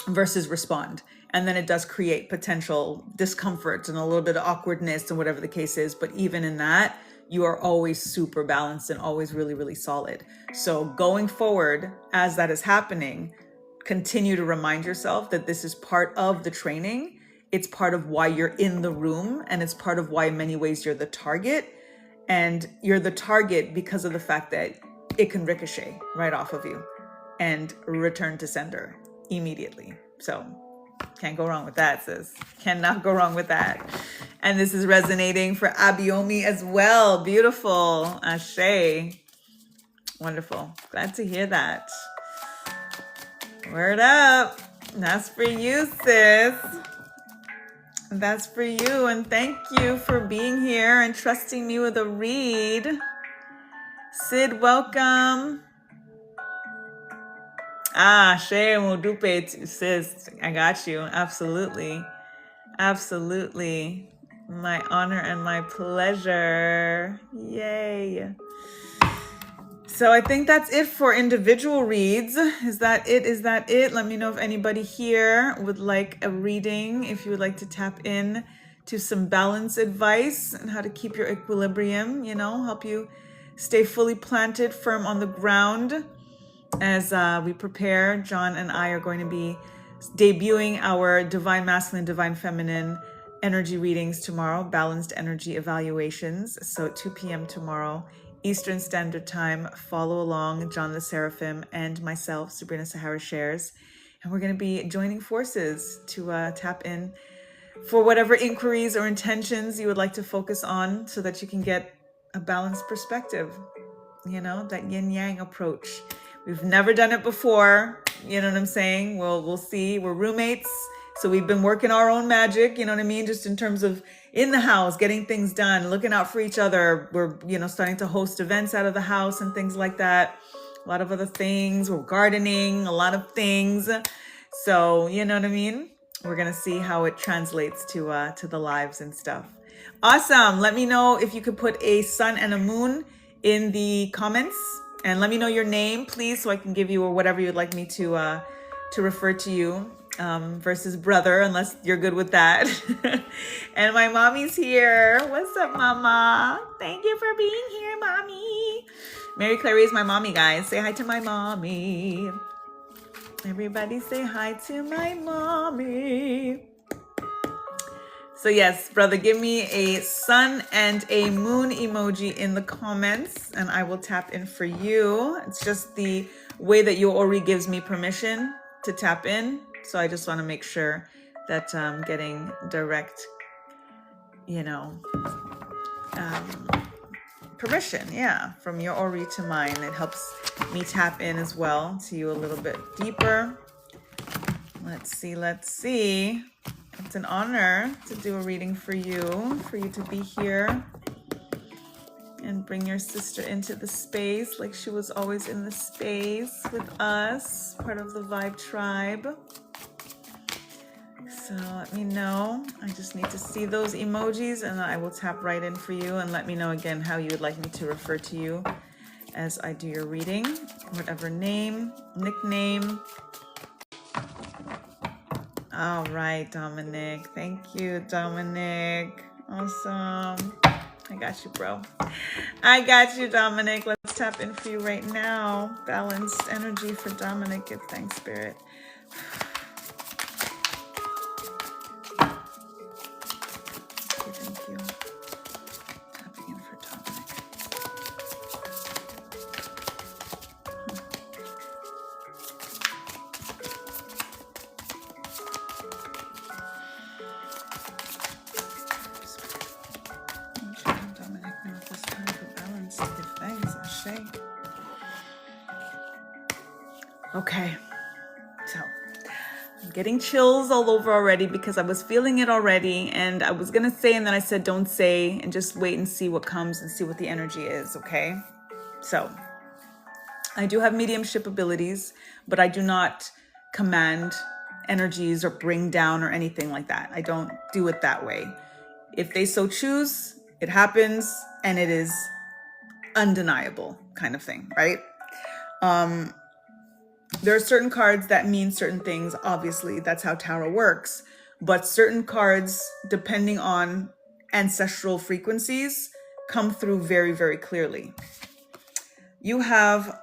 versus respond. And then it does create potential discomfort and a little bit of awkwardness and whatever the case is. But even in that, you are always super balanced and always really, really solid. So going forward, as that is happening, continue to remind yourself that this is part of the training. It's part of why you're in the room, and it's part of why in many ways you're the target. And you're the target because of the fact that it can ricochet right off of you and return to sender immediately. So can't go wrong with that, sis. Cannot go wrong with that. And this is resonating for Abiomi as well. Beautiful. Ashe. Wonderful. Glad to hear that. Word up. That's for you, sis. That's for you. And thank you for being here and trusting me with a read. Sid, welcome. Shay Modupe, sis. I got you. Absolutely. Absolutely. My honor and my pleasure. Yay. So I think that's it for individual reads. Is that it? Let me know if anybody here would like a reading, if you would like to tap in to some balance advice and how to keep your equilibrium, help you stay fully planted, firm on the ground. As we prepare, John and I are going to be debuting our Divine Masculine, Divine Feminine energy readings tomorrow, balanced energy evaluations. So at 2 p.m. tomorrow, Eastern Standard Time. Follow along, John the Seraphim and myself, Sabrina Sahara Shares. And we're going to be joining forces to tap in for whatever inquiries or intentions you would like to focus on so that you can get a balanced perspective, that yin-yang approach. We've never done it before. You know what I'm saying? Well, we'll see. We're roommates. So we've been working our own magic, you know what I mean? Just in terms of in the house, getting things done, looking out for each other. We're, starting to host events out of the house and things like that. A lot of other things. We're gardening, a lot of things. So, you know what I mean? We're going to see how it translates to the lives and stuff. Awesome. Let me know if you could put a sun and a moon in the comments. And let me know your name, please, so I can give you or whatever you'd like me to refer to you versus brother, unless you're good with that. And my mommy's here. What's up, mama? Thank you for being here, mommy. Mary Clary is my mommy, guys. Say hi to my mommy. Everybody say hi to my mommy. So yes, brother, give me a sun and a moon emoji in the comments and I will tap in for you. It's just the way that Yoori gives me permission to tap in. So I just want to make sure that I'm getting direct, permission, yeah, from your Ori to mine. It helps me tap in as well to you a little bit deeper. Let's see. It's an honor to do a reading for you to be here and bring your sister into the space like she was always in the space with us, part of the Vibe Tribe. So let me know. I just need to see those emojis and I will tap right in for you, and let me know again how you would like me to refer to you as I do your reading. Whatever name, nickname. All right, Dominic. Thank you, Dominic. Awesome. I got you, bro. I got you, Dominic. Let's tap in for you right now. Balanced energy for Dominic. Give thanks, Spirit. Thank you. Tapping in for Dominic. Dominic, now this time for balance. Give thanks, Ashe. Okay, so I'm getting chills all over already because I was feeling it already, and I was gonna say, and then I said don't say, and just wait and see what comes and see what the energy is. Okay, so I do have mediumship abilities, but I do not command energies or bring down or anything like that. I don't do it that way. If they so choose, it happens, and it is undeniable kind of thing, right? There are certain cards that mean certain things. Obviously, that's how tarot works. But certain cards, depending on ancestral frequencies, come through very, very clearly. You have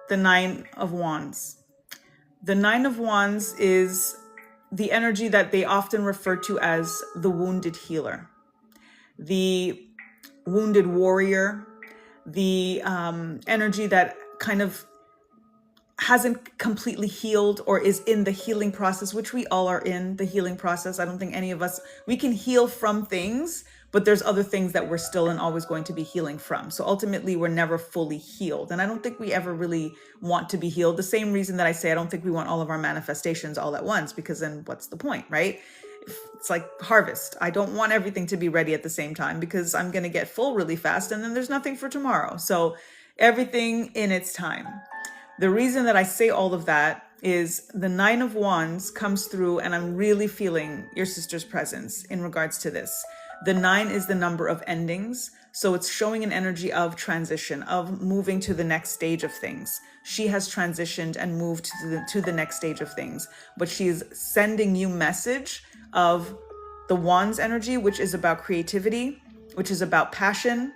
the Nine of Wands. The Nine of Wands is the energy that they often refer to as the wounded healer, the wounded warrior, the energy that kind of hasn't completely healed or is in the healing process, which we all are in the healing process. I don't think any of us, we can heal from things, but there's other things that we're still and always going to be healing from. So ultimately, we're never fully healed. And I don't think we ever really want to be healed. The same reason that I say I don't think we want all of our manifestations all at once, because then what's the point, right? It's like harvest. I don't want everything to be ready at the same time because I'm going to get full really fast and then there's nothing for tomorrow. So everything in its time. The reason that I say all of that is the Nine of Wands comes through, and I'm really feeling your sister's presence in regards to this. The 9 is the number of endings. So it's showing an energy of transition, of moving to the next stage of things. She has transitioned and moved to the next stage of things, but she is sending you message of the Wands energy, which is about creativity, which is about passion,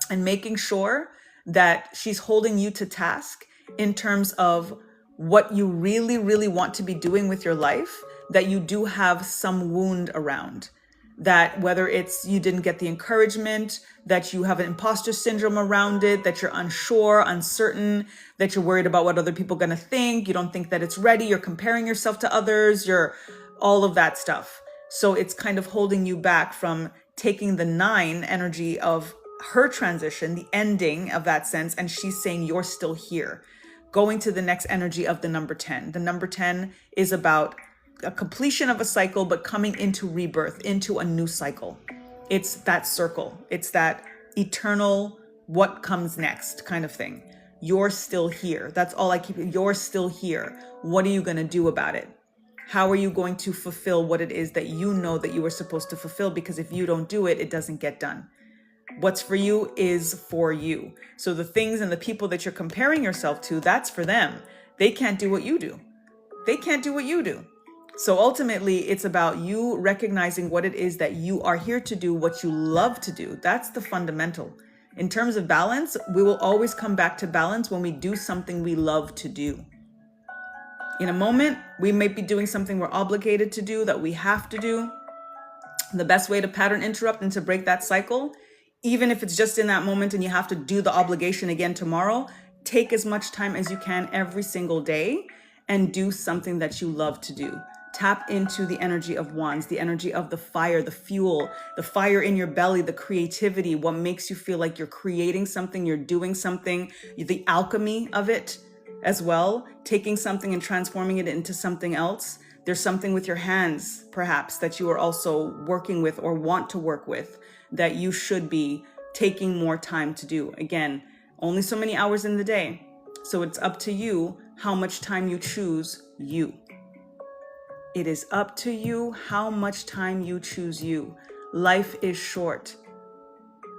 and making sure that she's holding you to task in terms of what you really, really want to be doing with your life, that you do have some wound around. That whether it's you didn't get the encouragement, that you have an imposter syndrome around it, that you're unsure, uncertain, that you're worried about what other people are going to think, you don't think that it's ready, you're comparing yourself to others, you're all of that stuff. So it's kind of holding you back from taking the 9 energy of her transition, the ending of that sense, and she's saying you're still here. Going to the next energy of the number 10. The number 10 is about a completion of a cycle, but coming into rebirth, into a new cycle. It's that circle. It's that eternal, what comes next kind of thing. You're still here. That's all I keep. You're still here. What are you going to do about it? How are you going to fulfill what it is that you know that you were supposed to fulfill? Because if you don't do it, it doesn't get done. What's for you is for you. So the things and the people that you're comparing yourself to, that's for them. They can't do what you do. They can't do what you do. So ultimately, it's about you recognizing what it is that you are here to do, what you love to do. That's the fundamental. In terms of balance, we will always come back to balance when we do something we love to do. In a moment, we may be doing something we're obligated to do, that we have to do. The best way to pattern interrupt and to break that cycle, even if it's just in that moment and you have to do the obligation again tomorrow, take as much time as you can every single day and do something that you love to do. Tap into the energy of wands, the energy of the fire, the fuel, the fire in your belly, the creativity, what makes you feel like you're creating something, you're doing something, the alchemy of it as well, taking something and transforming it into something else. There's something with your hands, perhaps, that you are also working with or want to work with that you should be taking more time to do. Again, only so many hours in the day. So it's up to you how much time you choose you. It is up to you how much time you choose you. Life is short.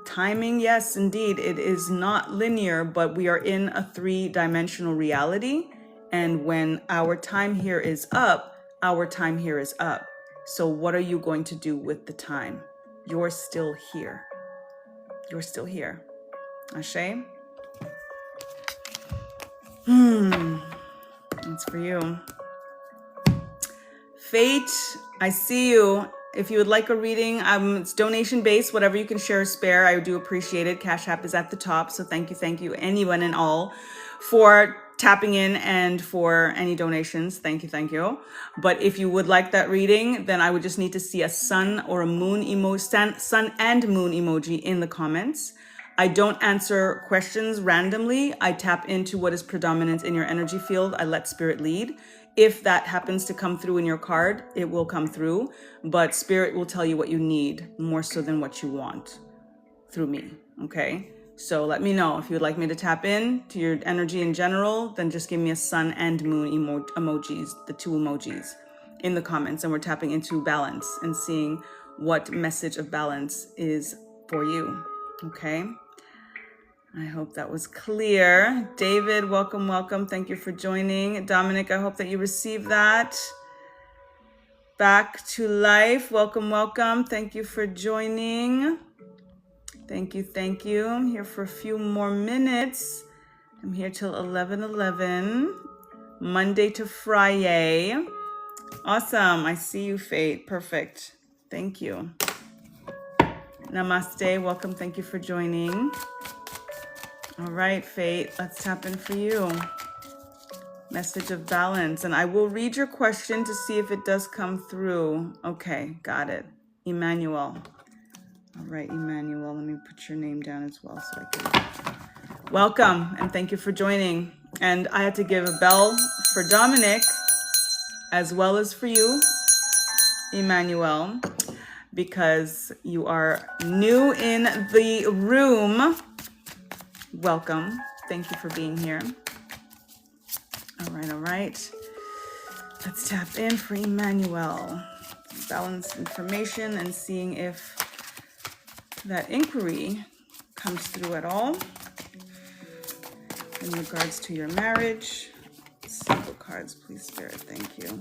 Timing, yes, indeed, it is not linear, but we are in a 3-dimensional reality. And when our time here is up, our time here is up. So what are you going to do with the time? You're still here. You're still here. Ashe? That's for you. Fate, I see you. If you would like a reading, it's donation based, whatever you can share or spare. I do appreciate it. Cash App is at the top. So thank you, anyone and all, for tapping in and for any donations. Thank you. But if you would like that reading, then I would just need to see a sun or a moon emoji, sun and moon emoji in the comments. I don't answer questions randomly. I tap into what is predominant in your energy field. I let spirit lead. If that happens to come through in your card, it will come through, but spirit will tell you what you need more so than what you want through me, okay? So let me know if you would like me to tap in to your energy in general, then just give me a sun and moon emojis, the 2 emojis in the comments, and we're tapping into balance and seeing what message of balance is for you, okay? I hope that was clear. David, welcome. Thank you for joining. Dominic, I hope that you received that. Back to life. Welcome. Thank you for joining. Thank you. I'm here for a few more minutes. I'm here till 11:11, Monday to Friday. Awesome. I see you, Fate. Perfect. Thank you. Namaste. Welcome. Thank you for joining. All right, Fate, let's tap in for you. Message of balance. And I will read your question to see if it does come through. Okay, got it. Emmanuel. All right, Emmanuel, let me put your name down as well so I can... Welcome, and thank you for joining. And I had to give a bell for Dominic, as well as for you, Emmanuel, because you are new in the room. Welcome. Thank you for being here. All right. Let's tap in for Emmanuel. Balance information and seeing if that inquiry comes through at all in regards to your marriage. Simple cards, please, Spirit. Thank you.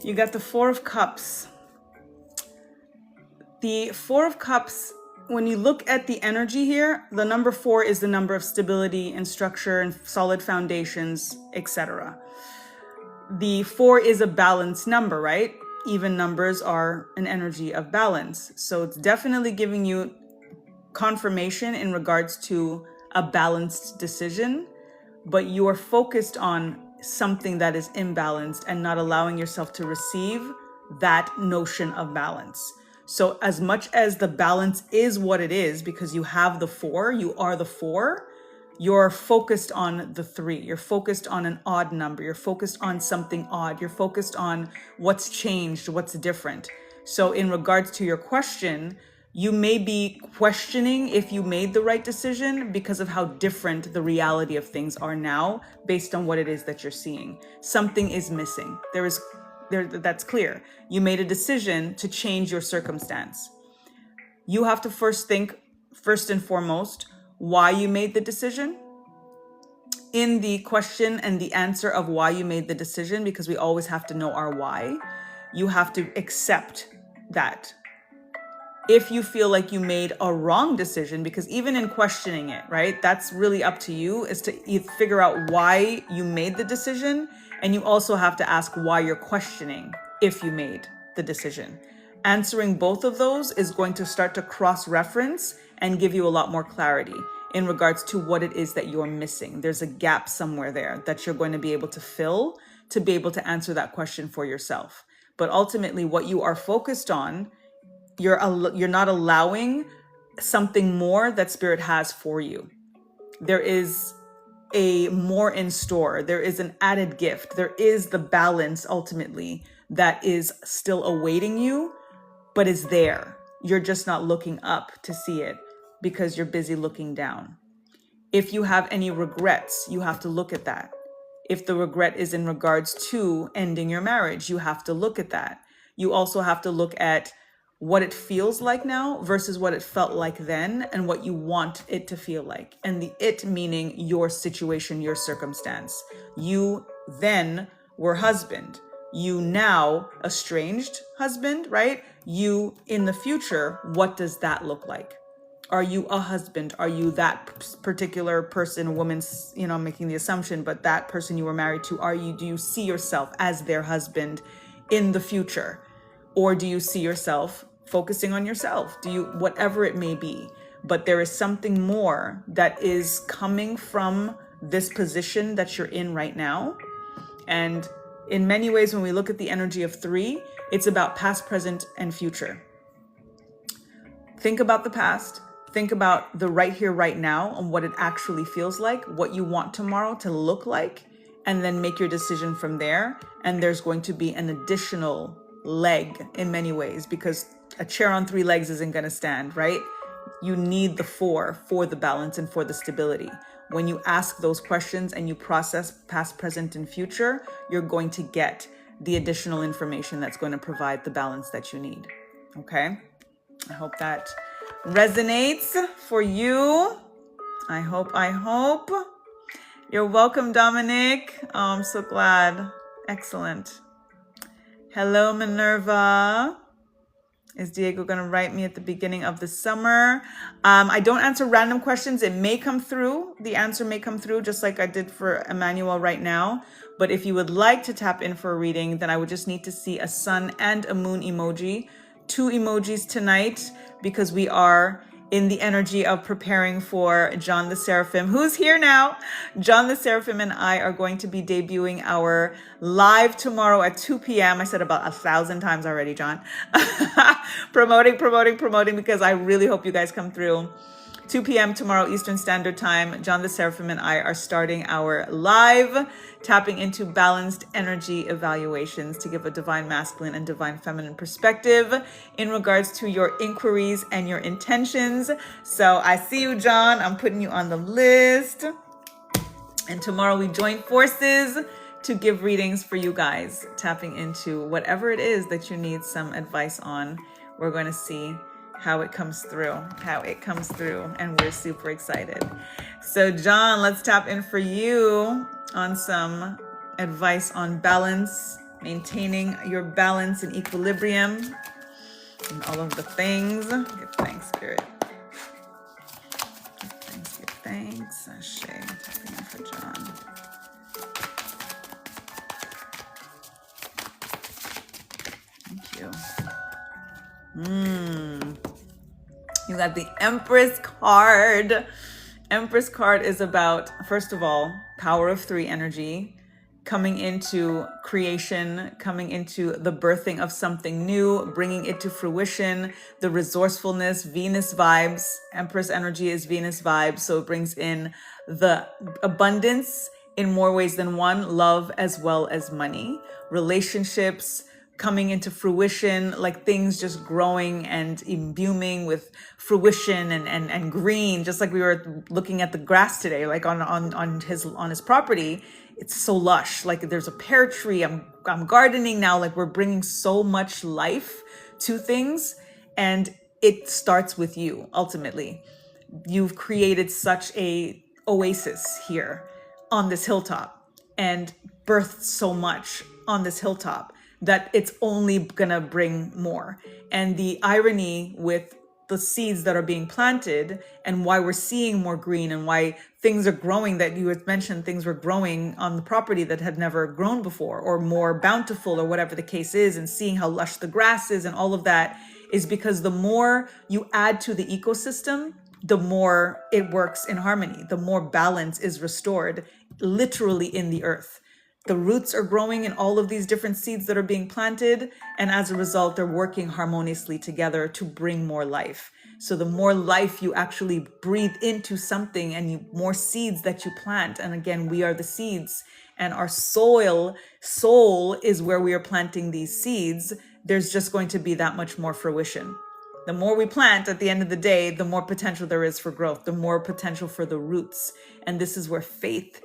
You got the 4 of Cups. The 4 of Cups, when you look at the energy here, the number 4 is the number of stability and structure and solid foundations, etc. The 4 is a balanced number, right? Even numbers are an energy of balance. So it's definitely giving you confirmation in regards to a balanced decision, but you are focused on something that is imbalanced and not allowing yourself to receive that notion of balance. So as much as the balance is what it is, because you have the 4, you are the 4, you're focused on the 3. You're focused on an odd number. You're focused on something odd. You're focused on what's changed, what's different. So in regards to your question, you may be questioning if you made the right decision because of how different the reality of things are now based on what it is that you're seeing. Something is missing. That's clear. You made a decision to change your circumstance. You have to first think, first and foremost, why you made the decision. In the question and the answer of why you made the decision, because we always have to know our why, you have to accept that. If you feel like you made a wrong decision, because even in questioning it, right, that's really up to you, is to figure out why you made the decision. And you also have to ask why you're questioning if you made the decision. answering both of those is going to start to cross-reference and give you a lot more clarity in regards to what it is that you're missing. There's a gap somewhere there that you're going to be able to fill to be able to answer that question for yourself. But ultimately, what you are focused on, you're not allowing something more that Spirit has for you. There is a more in store. There is an added gift. There is the balance ultimately that is still awaiting you, but is there. You're just not looking up to see it because you're busy looking down. If you have any regrets, you have to look at that. If the regret is in regards to ending your marriage, you have to look at that. You also have to look at what it feels like now versus what it felt like then and what you want it to feel like. And the it meaning your situation, your circumstance. You then were husband. You now estranged husband, right? You in the future, what does that look like? Are you a husband? Are you that particular person, woman's, I'm making the assumption, but that person you were married to, do you see yourself as their husband in the future? Or do you see yourself focusing on yourself? Whatever it may be, but there is something more that is coming from this position that you're in right now. And in many ways, when we look at the energy of 3, it's about past, present, and future. Think about the past. Think about the right here, right now, and what it actually feels like, what you want tomorrow to look like, and then make your decision from there. And there's going to be an additional leg in many ways, because a chair on 3 legs isn't going to stand, right? You need the 4 for the balance and for the stability. When you ask those questions and you process past, present, and future, you're going to get the additional information that's going to provide the balance that you need. Okay? I hope that resonates for you. I hope. You're welcome, Dominic. Oh, I'm so glad. Excellent. Hello, Minerva. Is Diego going to write me at the beginning of the summer? I don't answer random questions. It may come through. The answer may come through just like I did for Emmanuel right now. But if you would like to tap in for a reading, then I would just need to see a sun and a moon emoji. 2 emojis tonight because we are in the energy of preparing for John the Seraphim, who's here now. John the Seraphim and I are going to be debuting our live tomorrow at 2 p.m. I said about 1,000 times already, John. promoting, because I really hope you guys come through. 2 p.m. tomorrow, Eastern Standard Time. John the Seraphim and I are starting our live, tapping into balanced energy evaluations to give a divine masculine and divine feminine perspective in regards to your inquiries and your intentions. So I see you, John. I'm putting you on the list. And tomorrow we join forces to give readings for you guys, tapping into whatever it is that you need some advice on. We're going to see how it comes through, and we're super excited. So John, let's tap in for you on some advice on balance, maintaining your balance and equilibrium, and all of the things. Give thanks, Spirit. Give thanks. Ashe, tapping in for John. Thank you. You got the Empress card. Empress card is about, first of all, power of 3 energy, coming into creation, coming into the birthing of something new, bringing it to fruition, the resourcefulness, Venus vibes. Empress energy is Venus vibes, so it brings in the abundance in more ways than one, love as well as money, relationships coming into fruition, like things just growing and imbuing with fruition and green, just like we were looking at the grass today, like on his property. It's so lush. Like there's a pear tree. I'm gardening now. Like we're bringing so much life to things, and it starts with you. Ultimately, you've created such a oasis here on this hilltop, and birthed so much on this hilltop that it's only gonna bring more. And the irony with the seeds that are being planted and why we're seeing more green and why things are growing, that you had mentioned things were growing on the property that had never grown before, or more bountiful, or whatever the case is, and seeing how lush the grass is and all of that, is because the more you add to the ecosystem, the more it works in harmony, the more balance is restored literally in the earth. The roots are growing in all of these different seeds that are being planted, and as a result, they're working harmoniously together to bring more life. So the more life you actually breathe into something, and more seeds that you plant, and again, we are the seeds, and our soul is where we are planting these seeds, there's just going to be that much more fruition. The more we plant at the end of the day, the more potential there is for growth, the more potential for the roots. And this is where faith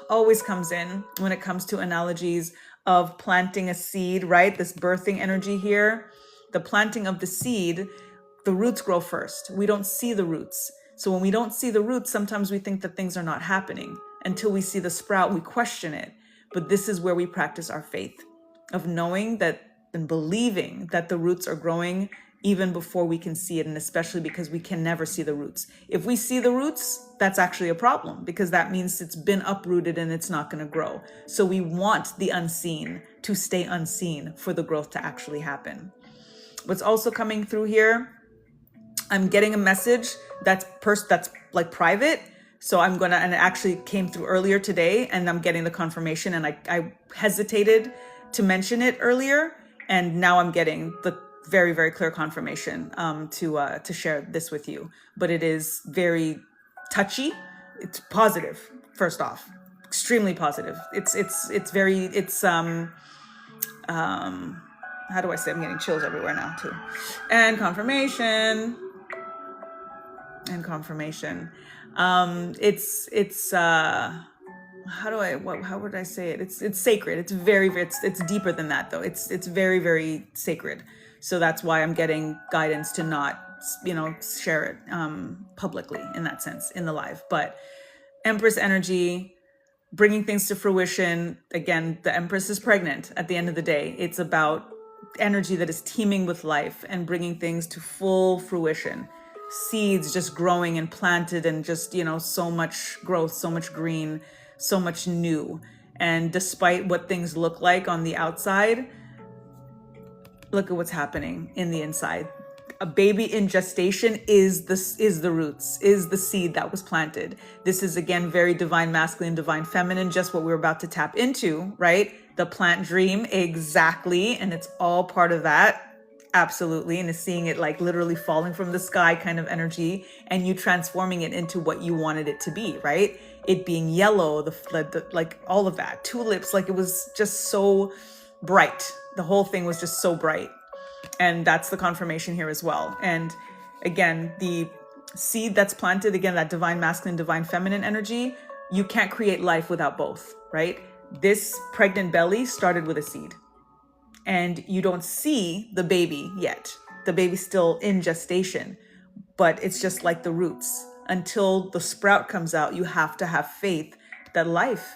always comes in when it comes to analogies of planting a seed, right? This birthing energy here, the planting of the seed, the roots grow first. We don't see the roots. So when we don't see the roots, sometimes we think that things are not happening. Until we see the sprout, we question it. But this is where we practice our faith of knowing that and believing that the roots are growing even before we can see it, and especially because we can never see the roots. If we see the roots, that's actually a problem, because that means it's been uprooted and it's not going to grow. So we want the unseen to stay unseen for the growth to actually happen. What's also coming through here, I'm getting a message that's like private. So I'm going to, and it actually came through earlier today, and I'm getting the confirmation, and I hesitated to mention it earlier, and now I'm getting the very, very clear confirmation to share this with you. But it is very touchy. It's positive, first off, extremely positive. It's how do I say? I'm getting chills everywhere now too. And confirmation. How would I say it? It's sacred. It's deeper than that though. It's very, very sacred. So that's why I'm getting guidance to not, share it publicly in that sense in the live. But Empress energy, bringing things to fruition. Again, the Empress is pregnant at the end of the day. It's about energy that is teeming with life and bringing things to full fruition. Seeds just growing and planted, and just, so much growth, so much green, so much new. And despite what things look like on the outside, look at what's happening in the inside. A baby in gestation is the roots, is the seed that was planted. This is, again, very divine masculine, divine feminine, just what we're about to tap into, right? The plant dream, exactly. And it's all part of that. Absolutely. And is seeing it like literally falling from the sky kind of energy, and you transforming it into what you wanted it to be, right? It being yellow, the like all of that, tulips, like it was just so bright. The whole thing was just so bright. And that's the confirmation here as well. And again, the seed that's planted, again, that divine masculine, divine feminine energy, you can't create life without both, right? This pregnant belly started with a seed, and you don't see the baby yet. The baby's still in gestation, but it's just like the roots. Until the sprout comes out, you have to have faith that life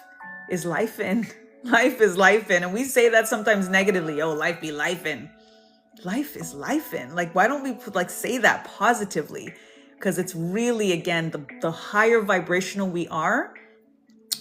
is life in. Life is life in. And we say that sometimes negatively. Oh, life be life in. Life is life in. Like, why don't we say that positively? Because it's really, again, the higher vibrational we are,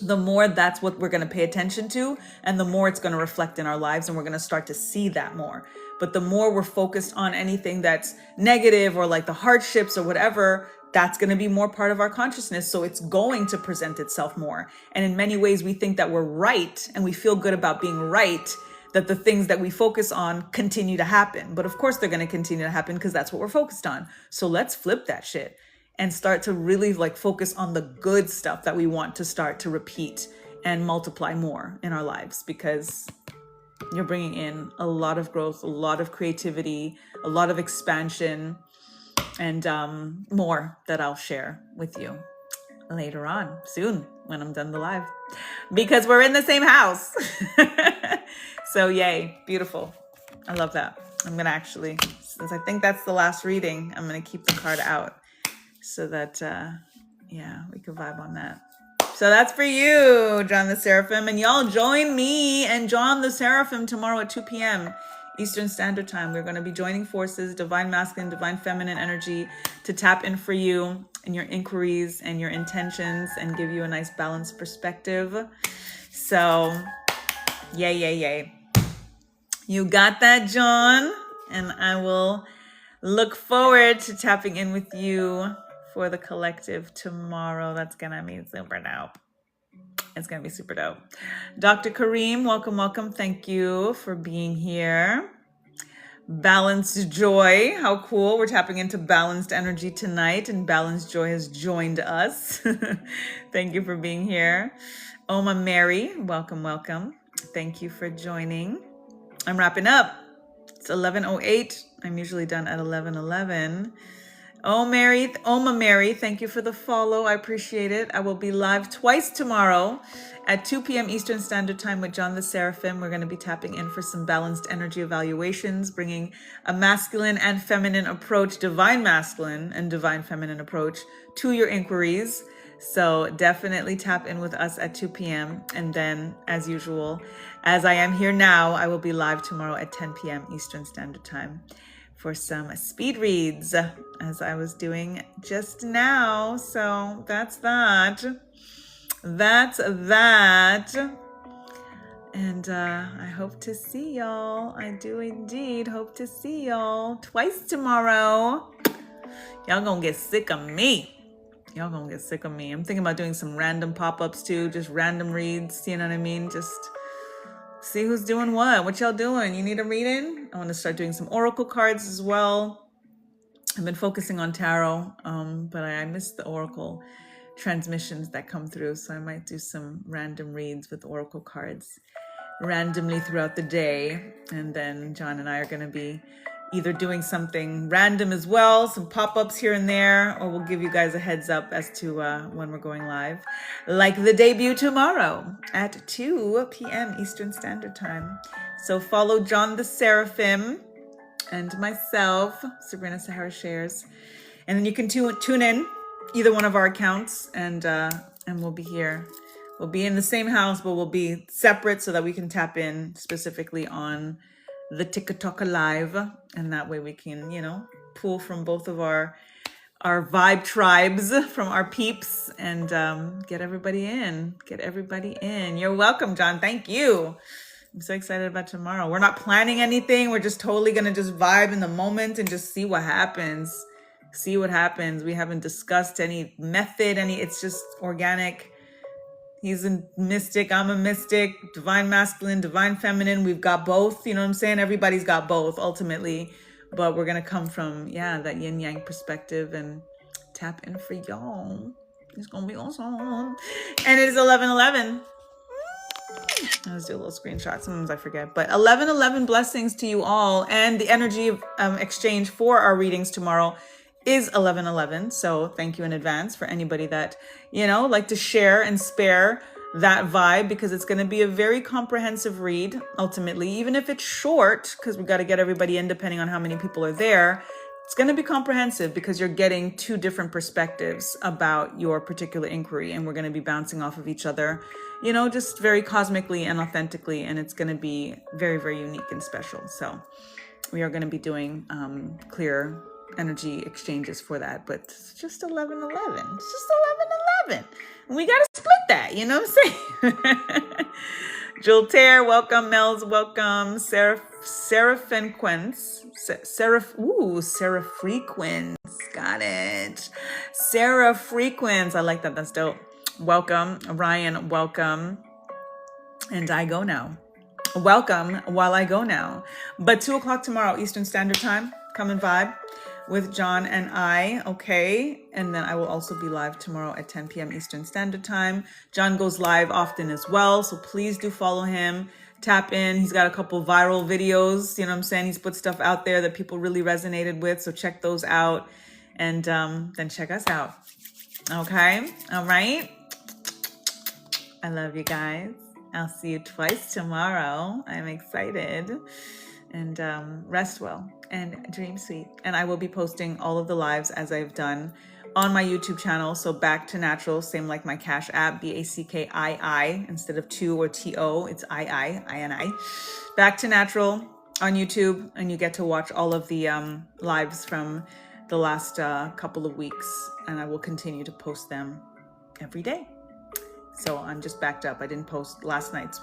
the more that's what we're going to pay attention to, and the more it's going to reflect in our lives, and we're going to start to see that more. But the more we're focused on anything that's negative, or like the hardships or whatever, that's going to be more part of our consciousness. So it's going to present itself more. And in many ways, we think that we're right, and we feel good about being right, that the things that we focus on continue to happen. But of course, they're going to continue to happen because that's what we're focused on. So let's flip that shit and start to really focus on the good stuff that we want to start to repeat and multiply more in our lives, because you're bringing in a lot of growth, a lot of creativity, a lot of expansion, and more that I'll share with you later on, soon, when I'm done the live, because we're in the same house. So yay, beautiful. I love that. I'm going to actually, since I think that's the last reading, I'm going to keep the card out so that, we can vibe on that. So that's for you, John the Seraphim. And y'all join me and John the Seraphim tomorrow at 2 p.m. Eastern Standard Time. We're going to be joining forces, divine masculine, divine feminine energy, to tap in for you and your inquiries and your intentions and give you a nice balanced perspective. So, yay, yay, yay. You got that, John? And I will look forward to tapping in with you for the collective tomorrow. That's going to be super dope. It's going to be super dope. Dr. Kareem, welcome, welcome. Thank you for being here. Balanced Joy, how cool. We're tapping into balanced energy tonight, and Balanced Joy has joined us. Thank you for being here. Oma Mary, welcome, welcome. Thank you for joining. I'm wrapping up. It's 11:08. I'm usually done at 11:11. Oma Mary, thank you for the follow. I appreciate it. I will be live twice tomorrow at 2 p.m. Eastern Standard Time with John the Seraphim. We're going to be tapping in for some balanced energy evaluations, bringing a masculine and feminine approach, divine masculine and divine feminine approach to your inquiries. So definitely tap in with us at 2 p.m. And then, as usual, as I am here now, I will be live tomorrow at 10 p.m. Eastern Standard Time for some speed reads, as I was doing just now. So that's that. And I hope to see y'all. I do indeed hope to see y'all twice tomorrow. Y'all gonna get sick of me. Y'all gonna get sick of me. I'm thinking about doing some random pop-ups too, just random reads, you know what I mean? Just see who's doing what y'all doing. You need a reading? I want to start doing some oracle cards as well. I've been focusing on tarot, but I miss the oracle transmissions that come through, so I might do some random reads with oracle cards randomly throughout the day. And then John and I are going to be either doing something random as well, some pop-ups here and there, or we'll give you guys a heads up as to when we're going live, like the debut tomorrow at 2 p.m. Eastern Standard Time. So follow John the Seraphim and myself, Sabrina Sahara Shares, and then you can tune in either one of our accounts, and we'll be here. We'll be in the same house, but we'll be separate so that we can tap in specifically on the TikTok live, and that way we can, pull from both of our vibe tribes, from our peeps, and get everybody in. You're welcome, John. Thank you. I'm so excited about tomorrow. We're not planning anything. We're just totally gonna just vibe in the moment and just see what happens. We haven't discussed any method, it's just organic. He's a mystic, I'm a mystic, divine masculine, divine feminine. We've got both, you know what I'm saying? Everybody's got both ultimately, but we're going to come from, that yin yang perspective and tap in for y'all. It's going to be awesome. And it is 11:11. Let's do a little screenshot. Sometimes I forget, but 11:11 blessings to you all. And the energy of exchange for our readings tomorrow is 11:11. So thank you in advance for anybody that, like to share and spare that vibe, because it's going to be a very comprehensive read ultimately, even if it's short, because we got to get everybody in depending on how many people are there. It's going to be comprehensive because you're getting two different perspectives about your particular inquiry, and we're going to be bouncing off of each other, just very cosmically and authentically, and it's going to be very, very unique and special. So we are going to be doing clear energy exchanges for that, but it's just 11:11. It's just 11:11. And we gotta split that, you know what I'm saying? Joltaire, welcome. Mel's welcome. Seraphinquence. Seraphinquence. Got it. Seraphinquence. I like that. That's dope. Welcome. Ryan, welcome. And I go now. Welcome while I go now. But 2 o'clock tomorrow, Eastern Standard Time. Come and vibe with John and I, okay? And then I will also be live tomorrow at 10 p.m. Eastern Standard Time. John goes live often as well, so please do follow him. Tap in. He's got a couple viral videos, you know what I'm saying? He's put stuff out there that people really resonated with, so check those out. And then check us out, okay? All right? I love you guys. I'll see you twice tomorrow. I'm excited. And rest well and dream sweet. And I will be posting all of the lives as I've done on my YouTube channel. So Back to Natural, same like my Cash App, BACKII, instead of 2 or TO, it's II. Back to Natural. on YouTube, and you get to watch all of the lives from the last couple of weeks, and I will continue to post them every day. So I'm just backed up. I didn't post last night's.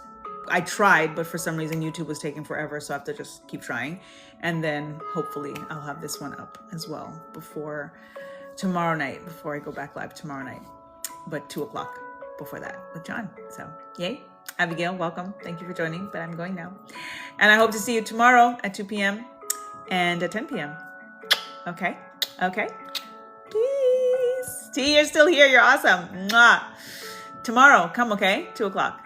I tried, but for some reason YouTube was taking forever, so I have to just keep trying. And then hopefully I'll have this one up as well before tomorrow night, before I go back live tomorrow night. But 2 o'clock before that with John. So yay. Abigail, welcome. Thank you for joining, but I'm going now. And I hope to see you tomorrow at 2 p.m. and at 10 p.m. Okay? Okay? Peace. T, you're still here. You're awesome. Mwah. Tomorrow, come, okay? 2 o'clock.